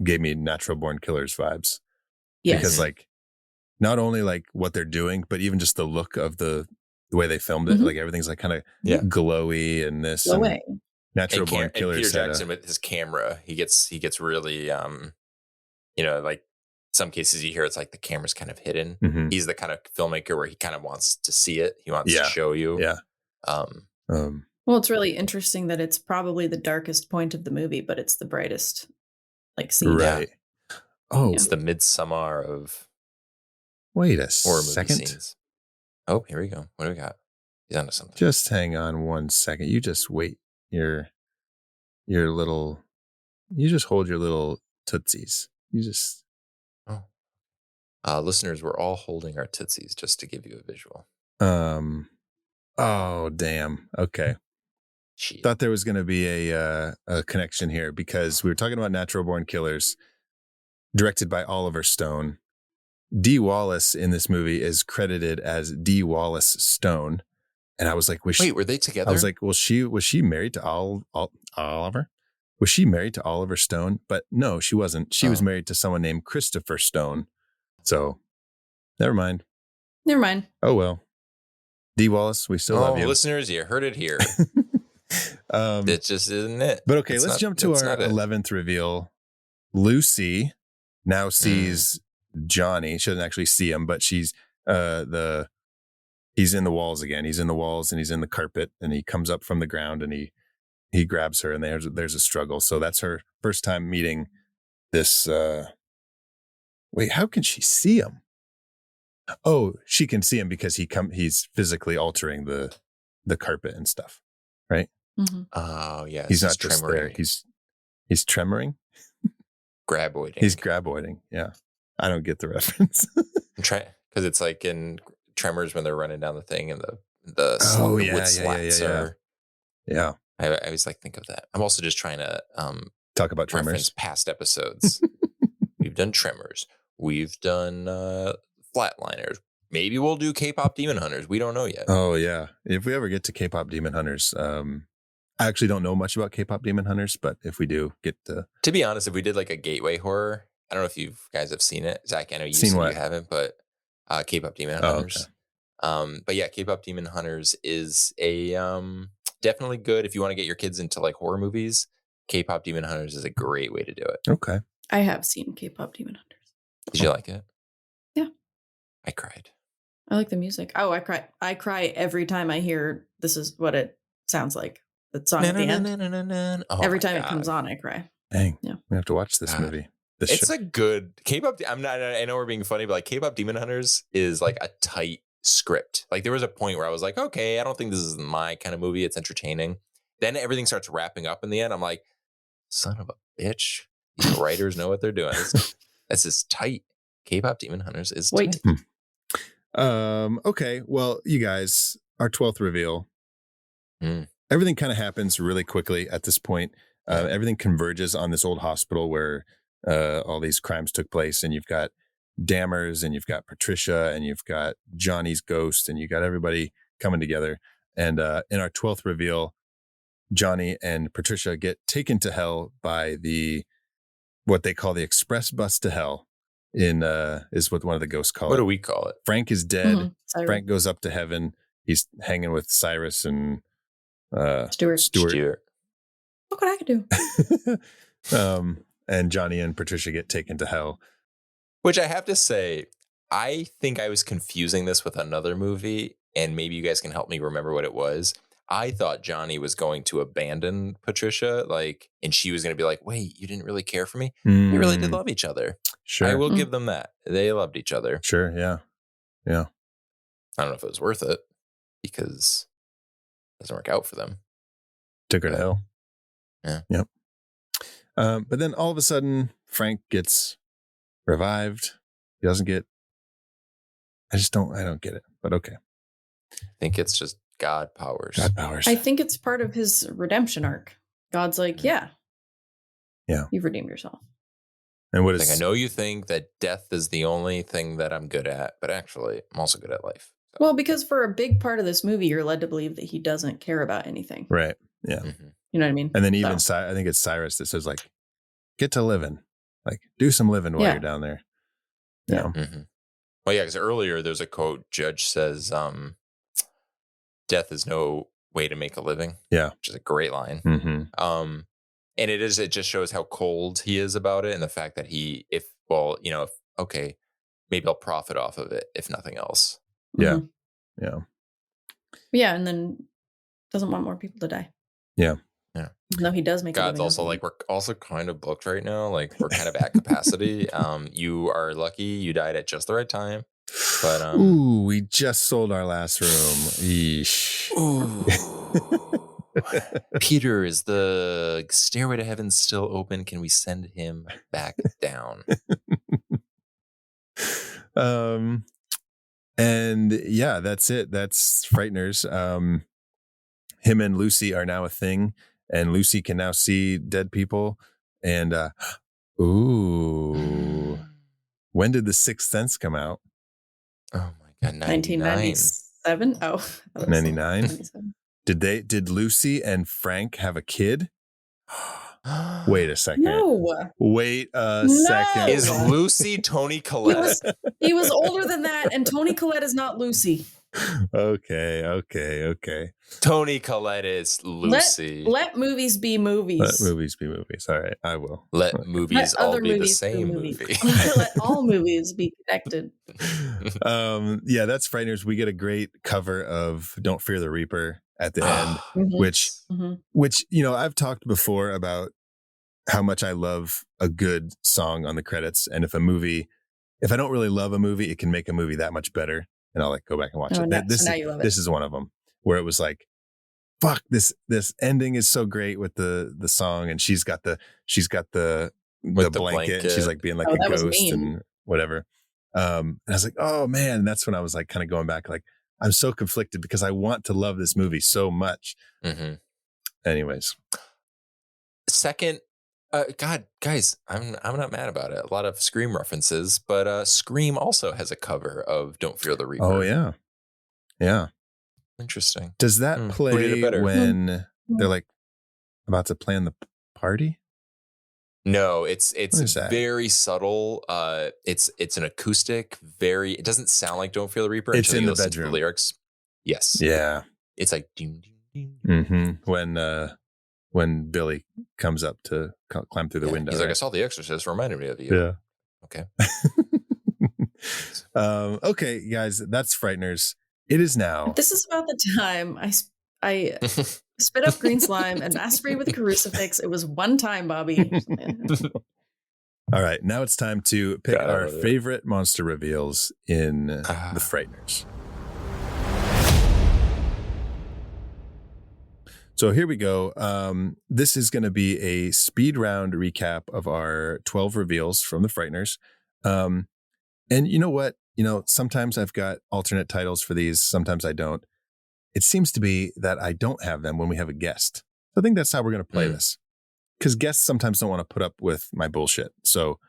gave me Natural Born Killers vibes. Yes. Because like not only like what they're doing, but even just the look of the way they filmed it, like everything's like kind of glowy and this. Glowing. Natural Born Killers. And Peter Jackson with his camera, he gets really like some cases you hear it's like the camera's kind of hidden. He's the kind of filmmaker where he kind of wants to see it. He wants to show you. Yeah. Well, it's really interesting that it's probably the darkest point of the movie, but it's the brightest scene. Right. Yeah. Oh, it's the midsummer of wait a horror second. movie scenes. Oh, here we go. What do we got? He's onto something. Just hang on 1 second. You just wait. You just hold your little tootsies. You just. Listeners, we're all holding our tootsies just to give you a visual. Oh, damn. Okay. Jeez. Thought there was going to be a connection here because we were talking about Natural Born Killers, directed by Oliver Stone. Dee Wallace in this movie is credited as Dee Wallace Stone, and I was like, were they together? I was like, was she married to Oliver? Was she married to Oliver Stone? But no, she wasn't. She was married to someone named Christopher Stone. So, never mind. Oh well. Dee Wallace, we still love you. Listeners, you heard it here. It just isn't it. But okay, let's jump to our 11th reveal. Lucy now sees Johnny. She doesn't actually see him, but she's he's in the walls again. He's in the walls and he's in the carpet, and he comes up from the ground and he grabs her, and there's a struggle. So that's her first time meeting this. Wait, how can she see him? Oh, she can see him because he's physically altering the carpet and stuff, right? Oh yeah, he's not just there. He's tremoring. Graboiding. He's graboiding. Yeah, I don't get the reference. Because it's like in Tremors when they're running down the thing and the wood slats are. Yeah. I always think of that. I'm also just trying to talk about Tremors. Past episodes. We've done Tremors. We've done Flatliners. Maybe we'll do K-pop Demon Hunters. We don't know yet. Oh yeah, if we ever get to K-pop Demon Hunters, I actually don't know much about K-pop Demon Hunters, but if we do get to be honest, if we did a gateway horror, I don't know if you guys have seen it. Zach, I know you haven't, but K-pop Demon Hunters. Okay. But yeah, K-pop Demon Hunters is a definitely good if you want to get your kids into horror movies. K-pop Demon Hunters is a great way to do it. Okay. I have seen K-pop Demon Hunters. Did you like it? Yeah. I cried. I like the music. Oh, I cry every time I hear this is what it sounds like. The song at the end. Every time it comes on, I cry. Dang. Yeah. We have to watch this movie. It's a good K-pop. I know we're being funny, but K-pop Demon Hunters is a tight script. There was a point where I was like, okay, I don't think this is my kind of movie. It's entertaining. Then everything starts wrapping up in the end. I'm like, son of a bitch. These writers know what they're doing. This is tight. K-pop Demon Hunters is tight. Okay. Well, you guys, our 12th reveal. Everything kind of happens really quickly at this point. Everything converges on this old hospital where all these crimes took place, and you've got Dammers, and you've got Patricia, and you've got Johnny's ghost, and you got everybody coming together. And in our 12th reveal, Johnny and Patricia get taken to hell by what they call the express bus to hell. Is what one of the ghosts call it. What do we call it? Frank is dead. Frank goes up to heaven. He's hanging with Cyrus and Stuart. What could I do? And Johnny and Patricia get taken to hell. Which I have to say, I think I was confusing this with another movie, and maybe you guys can help me remember what it was. I thought Johnny was going to abandon Patricia, and she was going to be like, wait, you didn't really care for me? They really did love each other. Sure. I will give them that. They loved each other. Sure, yeah. Yeah. I don't know if it was worth it because it doesn't work out for them. Took her to hell. Yeah. Yep. But then all of a sudden, Frank gets revived. He doesn't get... I don't get it, but okay. I think it's just God powers. God powers. I think it's part of his redemption arc. God's like, yeah, you've redeemed yourself. And what is like, I know you think that death is the only thing that I'm good at, but actually, I'm also good at life. So. Well, because for a big part of this movie, you're led to believe that he doesn't care about anything. Right. Yeah. Mm-hmm. You know what I mean? And then even I think it's Cyrus that says, like, get to living. Like, do some living while you're down there. Yeah. Mm-hmm. Well, yeah, because earlier there's a quote. Judge says, death is no way to make a living. Yeah. Which is a great line. Mm-hmm. And it just shows how cold he is about it, and the fact that maybe I'll profit off of it, if nothing else. Yeah. Mm-hmm. Yeah. Yeah. And then doesn't want more people to die. Yeah. Yeah. Even though he does make God's also like, we're also kind of booked right now. Like, we're kind of at capacity. You are lucky you died at just the right time. But ooh, we just sold our last room. Yeesh. Ooh. Peter, is the stairway to heaven still open? Can we send him back down? And yeah, that's it. That's Frighteners. Him and Lucy are now a thing, and Lucy can now see dead people. And ooh, when did The Sixth Sense come out? Oh my God, 1997. Oh, 99. Did Lucy and Frank have a kid? Wait a second. No. Wait a second. Is Lucy Toni Collette? He was older than that, and Toni Collette is not Lucy. Okay. Toni Collette is Lucy. Let movies be movies. Let movies be movies. All right, I will. Let movies all be the same movie. Let all movies be connected. Yeah, that's Frighteners. We get a great cover of Don't Fear the Reaper at the end, which I've talked before about how much I love a good song on the credits. And if I don't really love a movie, it can make a movie that much better. And I'll like go back and watch it. This is one of them where it was like, fuck, this ending is so great with the song, and she's got the blanket, and she's like being like a ghost and whatever. And I was like, oh man, and that's when I was like kind of going back, like I'm so conflicted because I want to love this movie so much. Mm-hmm. Anyways, second. God, guys, I'm not mad about it. A lot of Scream references, but Scream also has a cover of "Don't Fear the Reaper." Oh yeah. Interesting. Does that play when they're like about to plan the party? No, it's very subtle. It's an acoustic. It doesn't sound like "Don't Fear the Reaper." It's in the bedroom. The lyrics. Yes. Yeah. It's like ding ding ding. Mm-hmm. When Billy comes up to climb through the window. He's like, I saw The Exorcist, reminded me of you. Yeah. Okay. Okay, guys, that's Frighteners. It is now. This is about the time I spit up green slime and masturbated with a crucifix. It was one time, Bobby. All right, now it's time to pick our favorite monster reveals in the Frighteners. So here we go. This is going to be a speed round recap of our 12 reveals from the Frighteners. And you know what? Sometimes I've got alternate titles for these. Sometimes I don't. It seems to be that I don't have them when we have a guest. So I think that's how we're going to play this. Because guests sometimes don't want to put up with my bullshit. So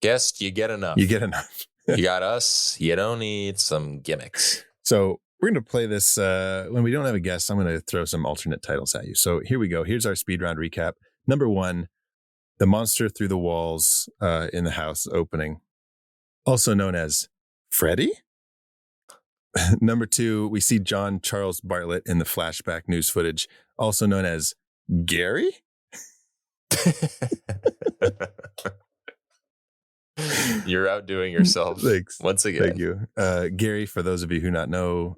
guest, you get enough. You got us. You don't need some gimmicks. So we're going to play this when we don't have a guest. I'm going to throw some alternate titles at you. So here we go. Here's our speed round recap. Number 1, the monster through the walls in the house opening, also known as Freddy. Number 2, we see John Charles Bartlett in the flashback news footage, also known as Gary. You're outdoing yourself. Thanks. Once again. Thank you. Gary, for those of you who don't know,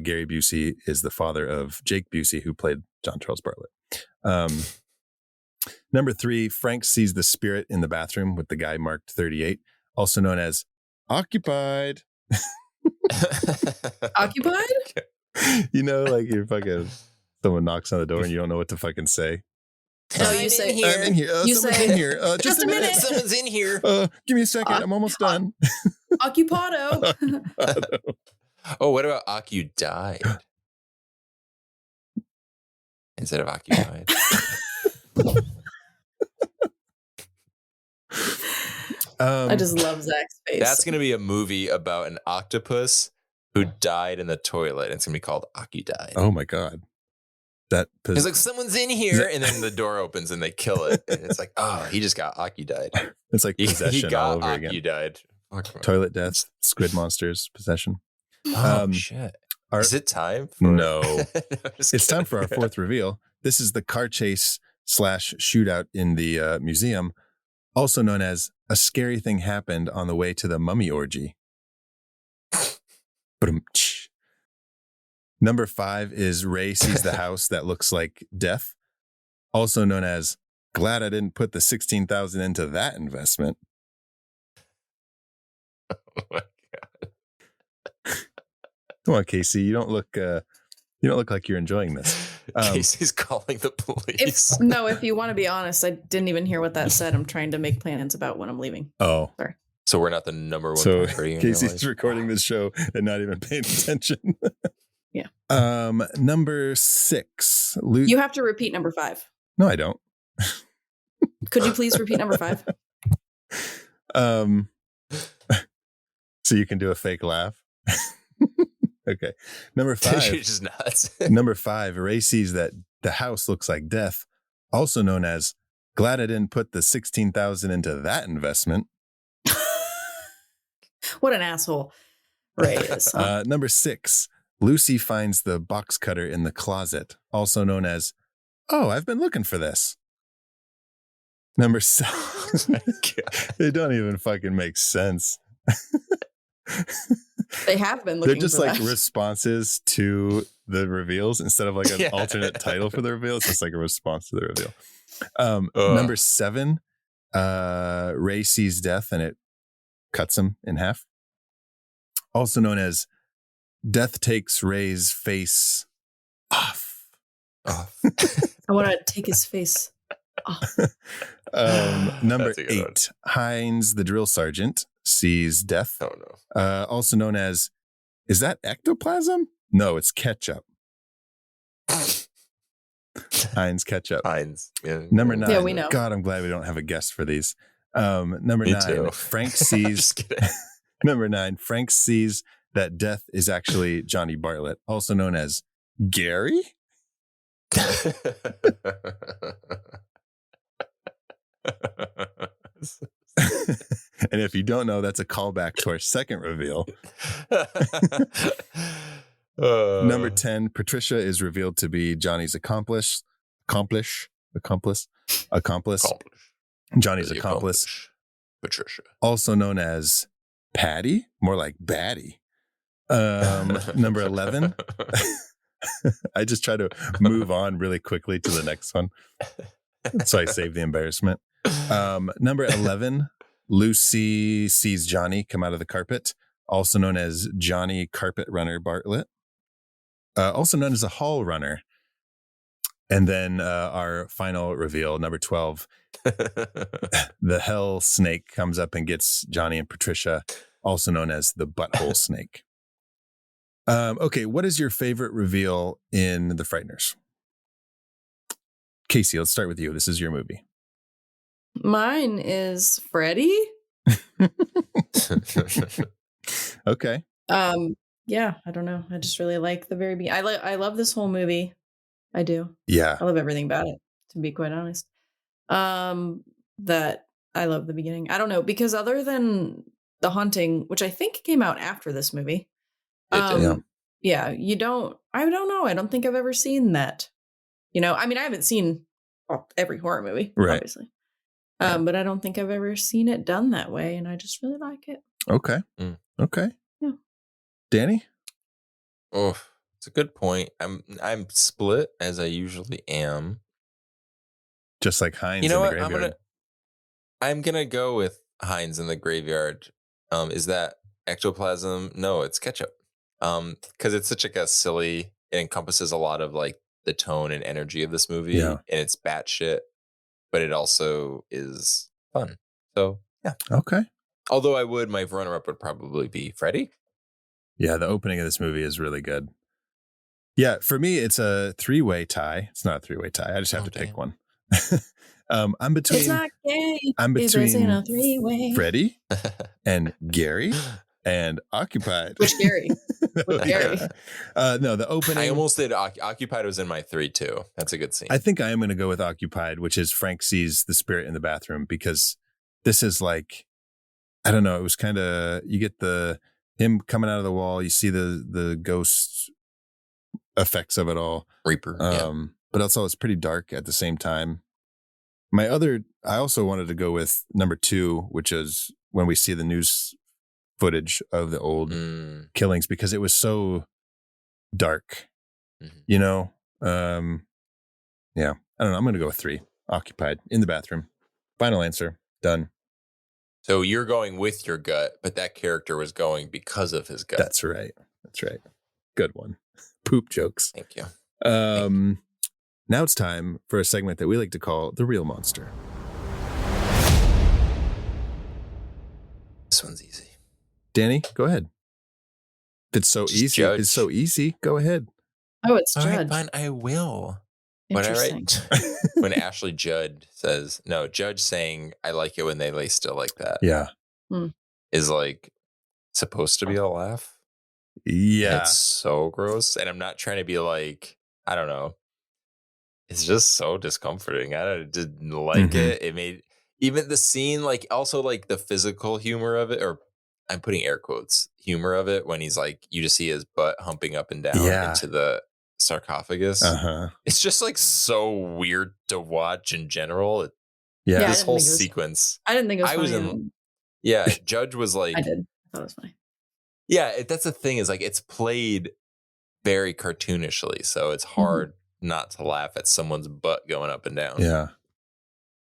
Gary Busey is the father of Jake Busey, who played John Charles Bartlett. Number 3, Frank sees the spirit in the bathroom with the guy marked 38, also known as Occupied. Occupied? Like you're fucking, someone knocks on the door and you don't know what to fucking say. No, you say here. I'm in here. Someone's in here. Just a minute. Someone's in here. Give me a second. I'm almost done. Occupado. Oh, what about Aku died? Instead of occupied. I just love Zach's face. That's going to be a movie about an octopus who died in the toilet. It's going to be called Aku Died. Oh my God. It's like, someone's in here. And then the door opens and they kill it. And it's like, oh, he just got Aku Died. It's like possession all over Aku again. Died. Toilet death, squid monsters, possession. Oh, shit. Is it time? No. It's time for our fourth reveal. This is the car chase / shootout in the museum, also known as a scary thing happened on the way to the mummy orgy. Number 5 is Ray sees the house that looks like death, also known as glad I didn't put the $16,000 into that investment. Oh my God. Come on, Casey, you don't look like you're enjoying this. Casey's calling the police. If you want to be honest, I didn't even hear what that said. I'm trying to make plans about when I'm leaving. Oh, sorry. So we're not the number one. So Casey's recording this show and not even paying attention. Yeah. Number 6. You have to repeat number 5. No, I don't. Could you please repeat number 5? So you can do a fake laugh. Okay. Number 5. You're just nuts. Number 5. Ray sees that the house looks like death, also known as glad I didn't put the $16,000 into that investment. What an asshole Ray is. Huh? Number 6. Lucy finds the box cutter in the closet, also known as, oh, I've been looking for this. Number 7. They don't even fucking make sense. They have been looking. They're just for like that. responses to the reveals instead of like an alternate title for the reveal. It's just like a response to the reveal. Number 7, Ray sees death and it cuts him in half. Also known as death takes Ray's face off. I want to take his face off. Number 8, Hines, the drill sergeant, sees death. Oh no. Also known as, is that ectoplasm? No, it's ketchup. Heinz ketchup. Heinz. Yeah. Number 9. Yeah, we know. God, I'm glad we don't have a guest for these. Number Me 9, too. Frank sees. Number 9, Frank sees that death is actually Johnny Bartlett, also known as Gary. And if you don't know, that's a callback to our second reveal. Number 10, Patricia is revealed to be Johnny's accomplice. Johnny's accomplice. Patricia. Also known as Patty, more like Batty. Number 11. I just try to move on really quickly to the next one, so I save the embarrassment. Number 11, Lucy sees Johnny come out of the carpet, also known as Johnny Carpet Runner Bartlett, also known as a hall runner. And then our final reveal, number 12, the hell snake comes up and gets Johnny and Patricia, also known as the butthole snake. Okay, what is your favorite reveal in The Frighteners? Casey, let's start with you. This is your movie. Mine is Freddy. Okay. Yeah, I don't know. I just really like the very beginning. I love this whole movie. I do. Yeah. I love everything about it, to be quite honest. That I love the beginning. I don't know, because other than The Haunting, which I think came out after this movie. Yeah, I don't know. I don't think I've ever seen that. I mean, I haven't seen every horror movie, obviously. But I don't think I've ever seen it done that way, and I just really like it. Okay. Okay. Yeah. Danny? Oh, it's a good point. I'm split, as I usually am. Just like Heinz in the what? Graveyard. I'm gonna go with Heinz in the Graveyard. Is that ectoplasm? No, it's ketchup. Because it's such like a silly. It encompasses a lot of like the tone and energy of this movie, and it's batshit, but it also is fun. So yeah. Okay. Although my runner-up would probably be Freddy. Yeah, the opening of this movie is really good. Yeah, for me, it's a 3-way tie. It's not a 3-way tie. I just have to pick one. I'm between. It's not gay. I'm if it's in between a 3-way. Freddie and Gary and Occupied. Which Gary? Which Gary? No, the opening. I almost did. Occupied was in my 3 too. That's a good scene. I think I am going to go with Occupied, which is Frank sees the spirit in the bathroom, because this is like, I don't know. It was kind of, you get him coming out of the wall. You see the ghost effects of it all. Reaper. But also it's pretty dark at the same time. I also wanted to go with number 2, which is when we see the news footage of the old killings, because it was so dark, you know? Yeah, I don't know. I'm going to go with 3. Occupied, in the bathroom. Final answer. Done. So you're going with your gut, but that character was going because of his gut. That's right. Good one. Poop jokes. Thank you. Now it's time for a segment that we like to call The Real Monster. This one's easy. Danny, go ahead. It's so Just easy. judge. It's so easy. Go ahead. Oh, it's All Judd. right, fine. I will. Interesting. When Ashley Judd says, no, Judge saying, I like it when they lay still like that. Yeah. Is like supposed to be a laugh. Yeah. It's so gross. And I'm not trying to be like, I don't know. It's just so discomforting. I didn't like it. It made even the scene, like also like the physical humor of it, or I'm putting air quotes, humor of it, when he's like, you just see his butt humping up and down into the sarcophagus. It's just like so weird to watch in general. Yeah. This whole sequence. I didn't think it was funny. Judge was like, I did. I thought it was funny. Yeah, that's the thing, is like it's played very cartoonishly, so it's hard not to laugh at someone's butt going up and down. Yeah.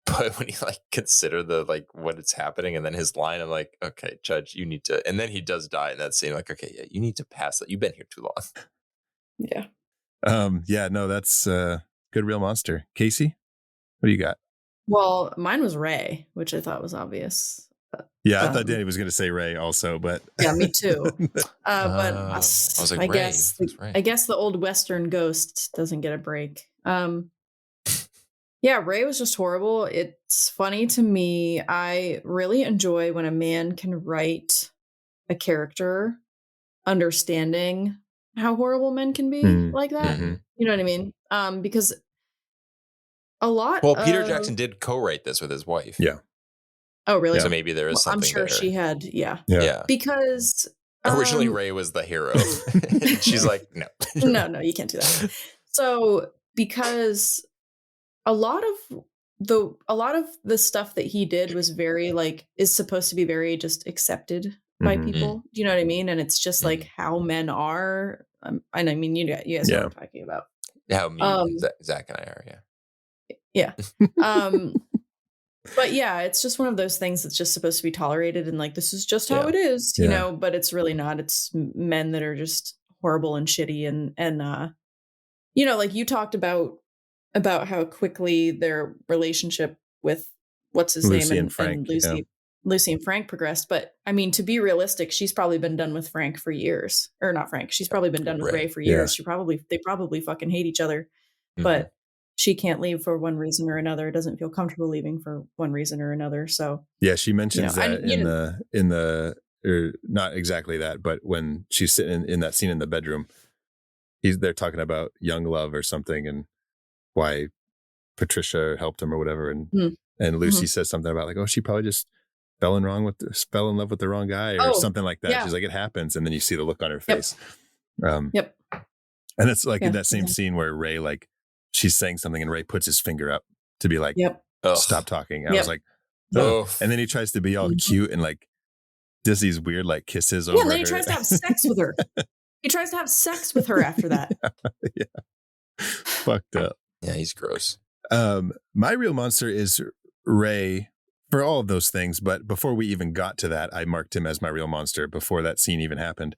But when you like consider the like what it's happening, and then his line, I'm like, okay, Judge, you need to, and then he does die in that scene. Like, okay, yeah, you need to pass that. You've been here too long. Yeah. Yeah, no, that's good real monster. Casey, what do you got? Well, mine was Ray, which I thought was obvious. Yeah, I thought Danny was going to say Ray also, but yeah, me too. But I was like, I Ray. I guess the old Western ghost doesn't get a break. Yeah, Ray was just horrible. It's funny to me. I really enjoy when a man can write a character understanding how horrible men can be like that. You know what I mean? Because a lot. Well, Peter Jackson did co-write this with his wife. Yeah. Oh, really? So maybe there is something. I'm sure there. she had. Yeah. Because originally Ray was the hero. She's like, no, you can't do that. So because a lot of the stuff that he did was very like is supposed to be very just accepted by people. Do you know what I mean? And it's just like how men are. And I mean, you guys know what I'm talking about. How Zach and I are. Yeah. But yeah, it's just one of those things that's just supposed to be tolerated and like this is just how it is, you know, but it's really not. It's men that are just horrible and shitty and you know, like you talked about how quickly their relationship with what's his Lucy name and Frank, Lucy and Frank progressed, but I mean, to be realistic, she's probably been done with Frank for years, or not Frank. She's probably been done with Ray for years. They probably fucking hate each other, but she can't leave for one reason or another. Doesn't feel comfortable leaving for one reason or another. So yeah, she mentions that in the or not exactly that, but when she's sitting in that scene in the bedroom, they're talking about young love or something, and why Patricia helped him or whatever, and Lucy says something about like, oh, she probably just fell in love with the wrong guy or something like that. She's like, it happens, and then you see the look on her face. And it's like in that same scene where Ray, like, she's saying something and Ray puts his finger up to be like, stop talking. I was like, oh. And then he tries to be all cute and like does these weird like kisses over her. And then he tries to have sex with her. He tries to have sex with her after that. Fucked up. Yeah, he's gross. My real monster is Ray for all of those things. But before we even got to that, I marked him as my real monster before that scene even happened.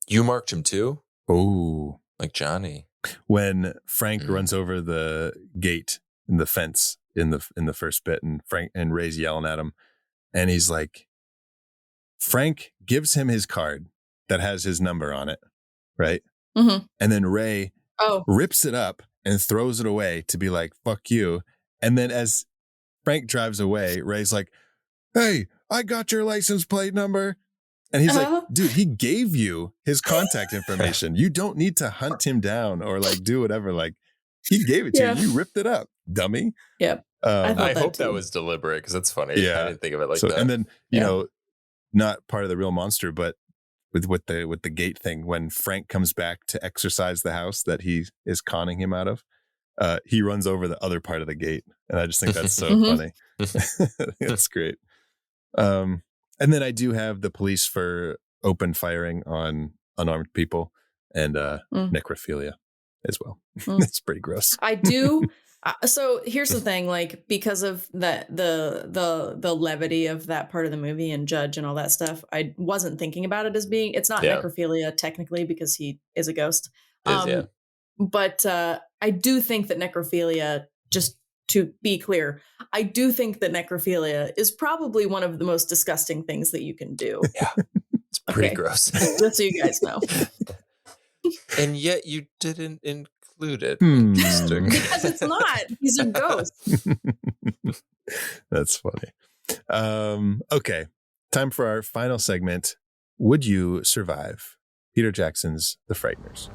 You marked him too? Oh, like Johnny. When Frank runs over the gate in the fence in the first bit, and Frank and Ray's yelling at him, and he's like, Frank gives him his card that has his number on it, right? Mm-hmm. And then Ray rips it up and throws it away to be like, fuck you. And then as Frank drives away, Ray's like, hey, I got your license plate number. And he's like, dude, he gave you his contact information. You don't need to hunt him down or like do whatever. Like, he gave it to you. You ripped it up, dummy. Yep. I hope that was deliberate because that's funny. Yeah. I didn't think of it like that. And then, you know, not part of the real monster, but with the gate thing, when Frank comes back to exercise the house that he is conning him out of, he runs over the other part of the gate. And I just think that's so funny. That's great. And then I do have the police for open firing on unarmed people and necrophilia as well. It's pretty gross. I do. So here's the thing, like, because of the levity of that part of the movie and Judge and all that stuff, I wasn't thinking about it as being, it's not necrophilia technically because he is a ghost. But I do think that necrophilia, just to be clear, I do think that necrophilia is probably one of the most disgusting things that you can do. Yeah, it's pretty gross. Just so you guys know. And yet you didn't include it. Because it's not. He's a ghost. That's funny. Okay, time for our final segment. Would you survive Peter Jackson's The Frighteners?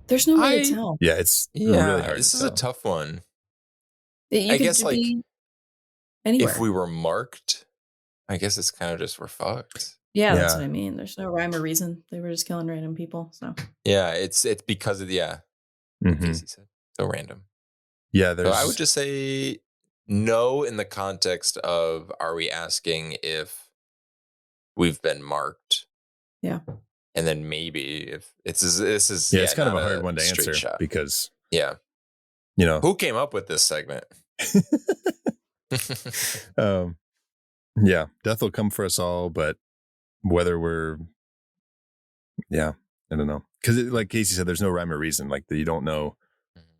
There's no way to tell. Yeah, it's really hard. This is a tough one. I guess like anywhere. If we were marked, I guess it's kind of just we're fucked. Yeah, that's what I mean. There's no rhyme or reason. They were just killing random people. So yeah, it's because of Casey said so random. Yeah, so I would just say no in the context of are we asking if we've been marked? Yeah. And then maybe if it's it's kind of a hard one to answer because you know, who came up with this segment? Death will come for us all, but whether we're I don't know, because like Casey said, there's no rhyme or reason. Like you don't know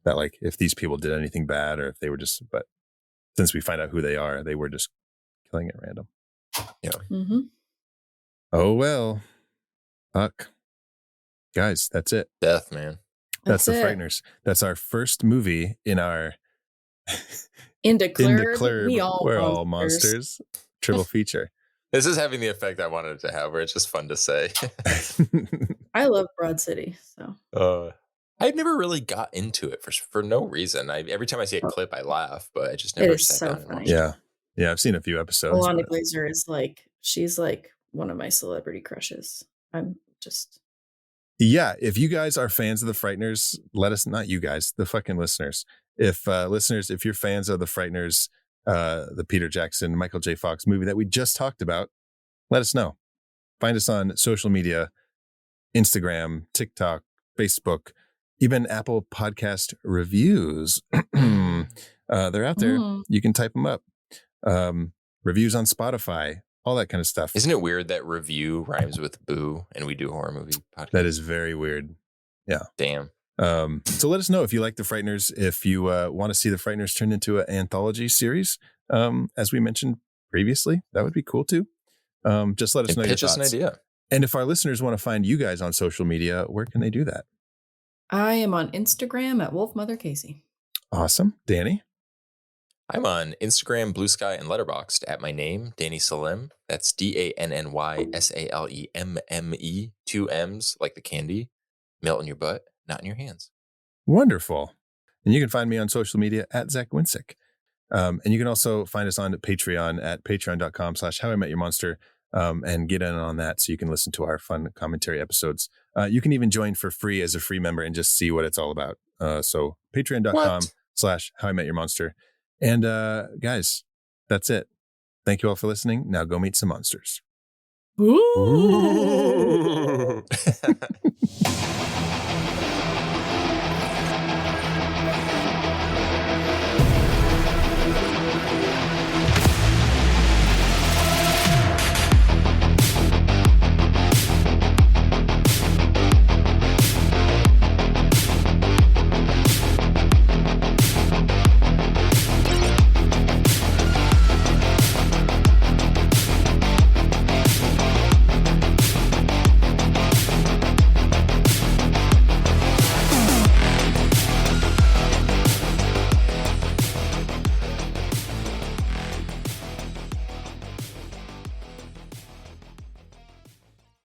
that like if these people did anything bad or if they were just. But since we find out who they are, they were just killing at random. Yeah. Mm-hmm. Oh well. Fuck. Guys, that's it. Death, man. That's The Frighteners. That's our first movie in our Indeclared We're All Monsters triple feature. This is having the effect I wanted it to have, where it's just fun to say. I love Broad City, so. I never really got into it for no reason. Every time I see a clip, I laugh, but I just never sat down and watched it. Yeah, I've seen a few episodes. Alana Glazer is she's one of my celebrity crushes. I'm just. Yeah, if you guys are fans of The Frighteners, let us, not you guys, the fucking listeners. If listeners, if you're fans of The Frighteners, the Peter Jackson, Michael J. Fox movie that we just talked about, let us know. Find us on social media, Instagram, TikTok, Facebook, even Apple Podcast reviews. They're out there. You can type them up. Reviews on Spotify, all that kind of stuff. Isn't it weird that review rhymes with boo and we do horror movie podcast? That is very weird. Yeah. Damn. So let us know if you like The Frighteners, if you want to see The Frighteners turned into an anthology series, as we mentioned previously. That would be cool too. Just let us know your thoughts. Pitch us an idea. And if our listeners want to find you guys on social media, where can they do that? I am on Instagram at WolfMotherCasey. Awesome. Danny? I'm on Instagram, Blue Sky, and Letterboxd at my name, Danny Salem. That's DANNYSALEMME, 2 M's like the candy. Melt in your butt, not in your hands. Wonderful. And you can find me on social media at Zach Winsick. And you can also find us on Patreon at patreon.com/howimetyourmonster and get in on that so you can listen to our fun commentary episodes. You can even join for free as a free member and just see what it's all about. So patreon.com/howimetyourmonster. And guys, that's it. Thank you all for listening. Now go meet some monsters. Ooh.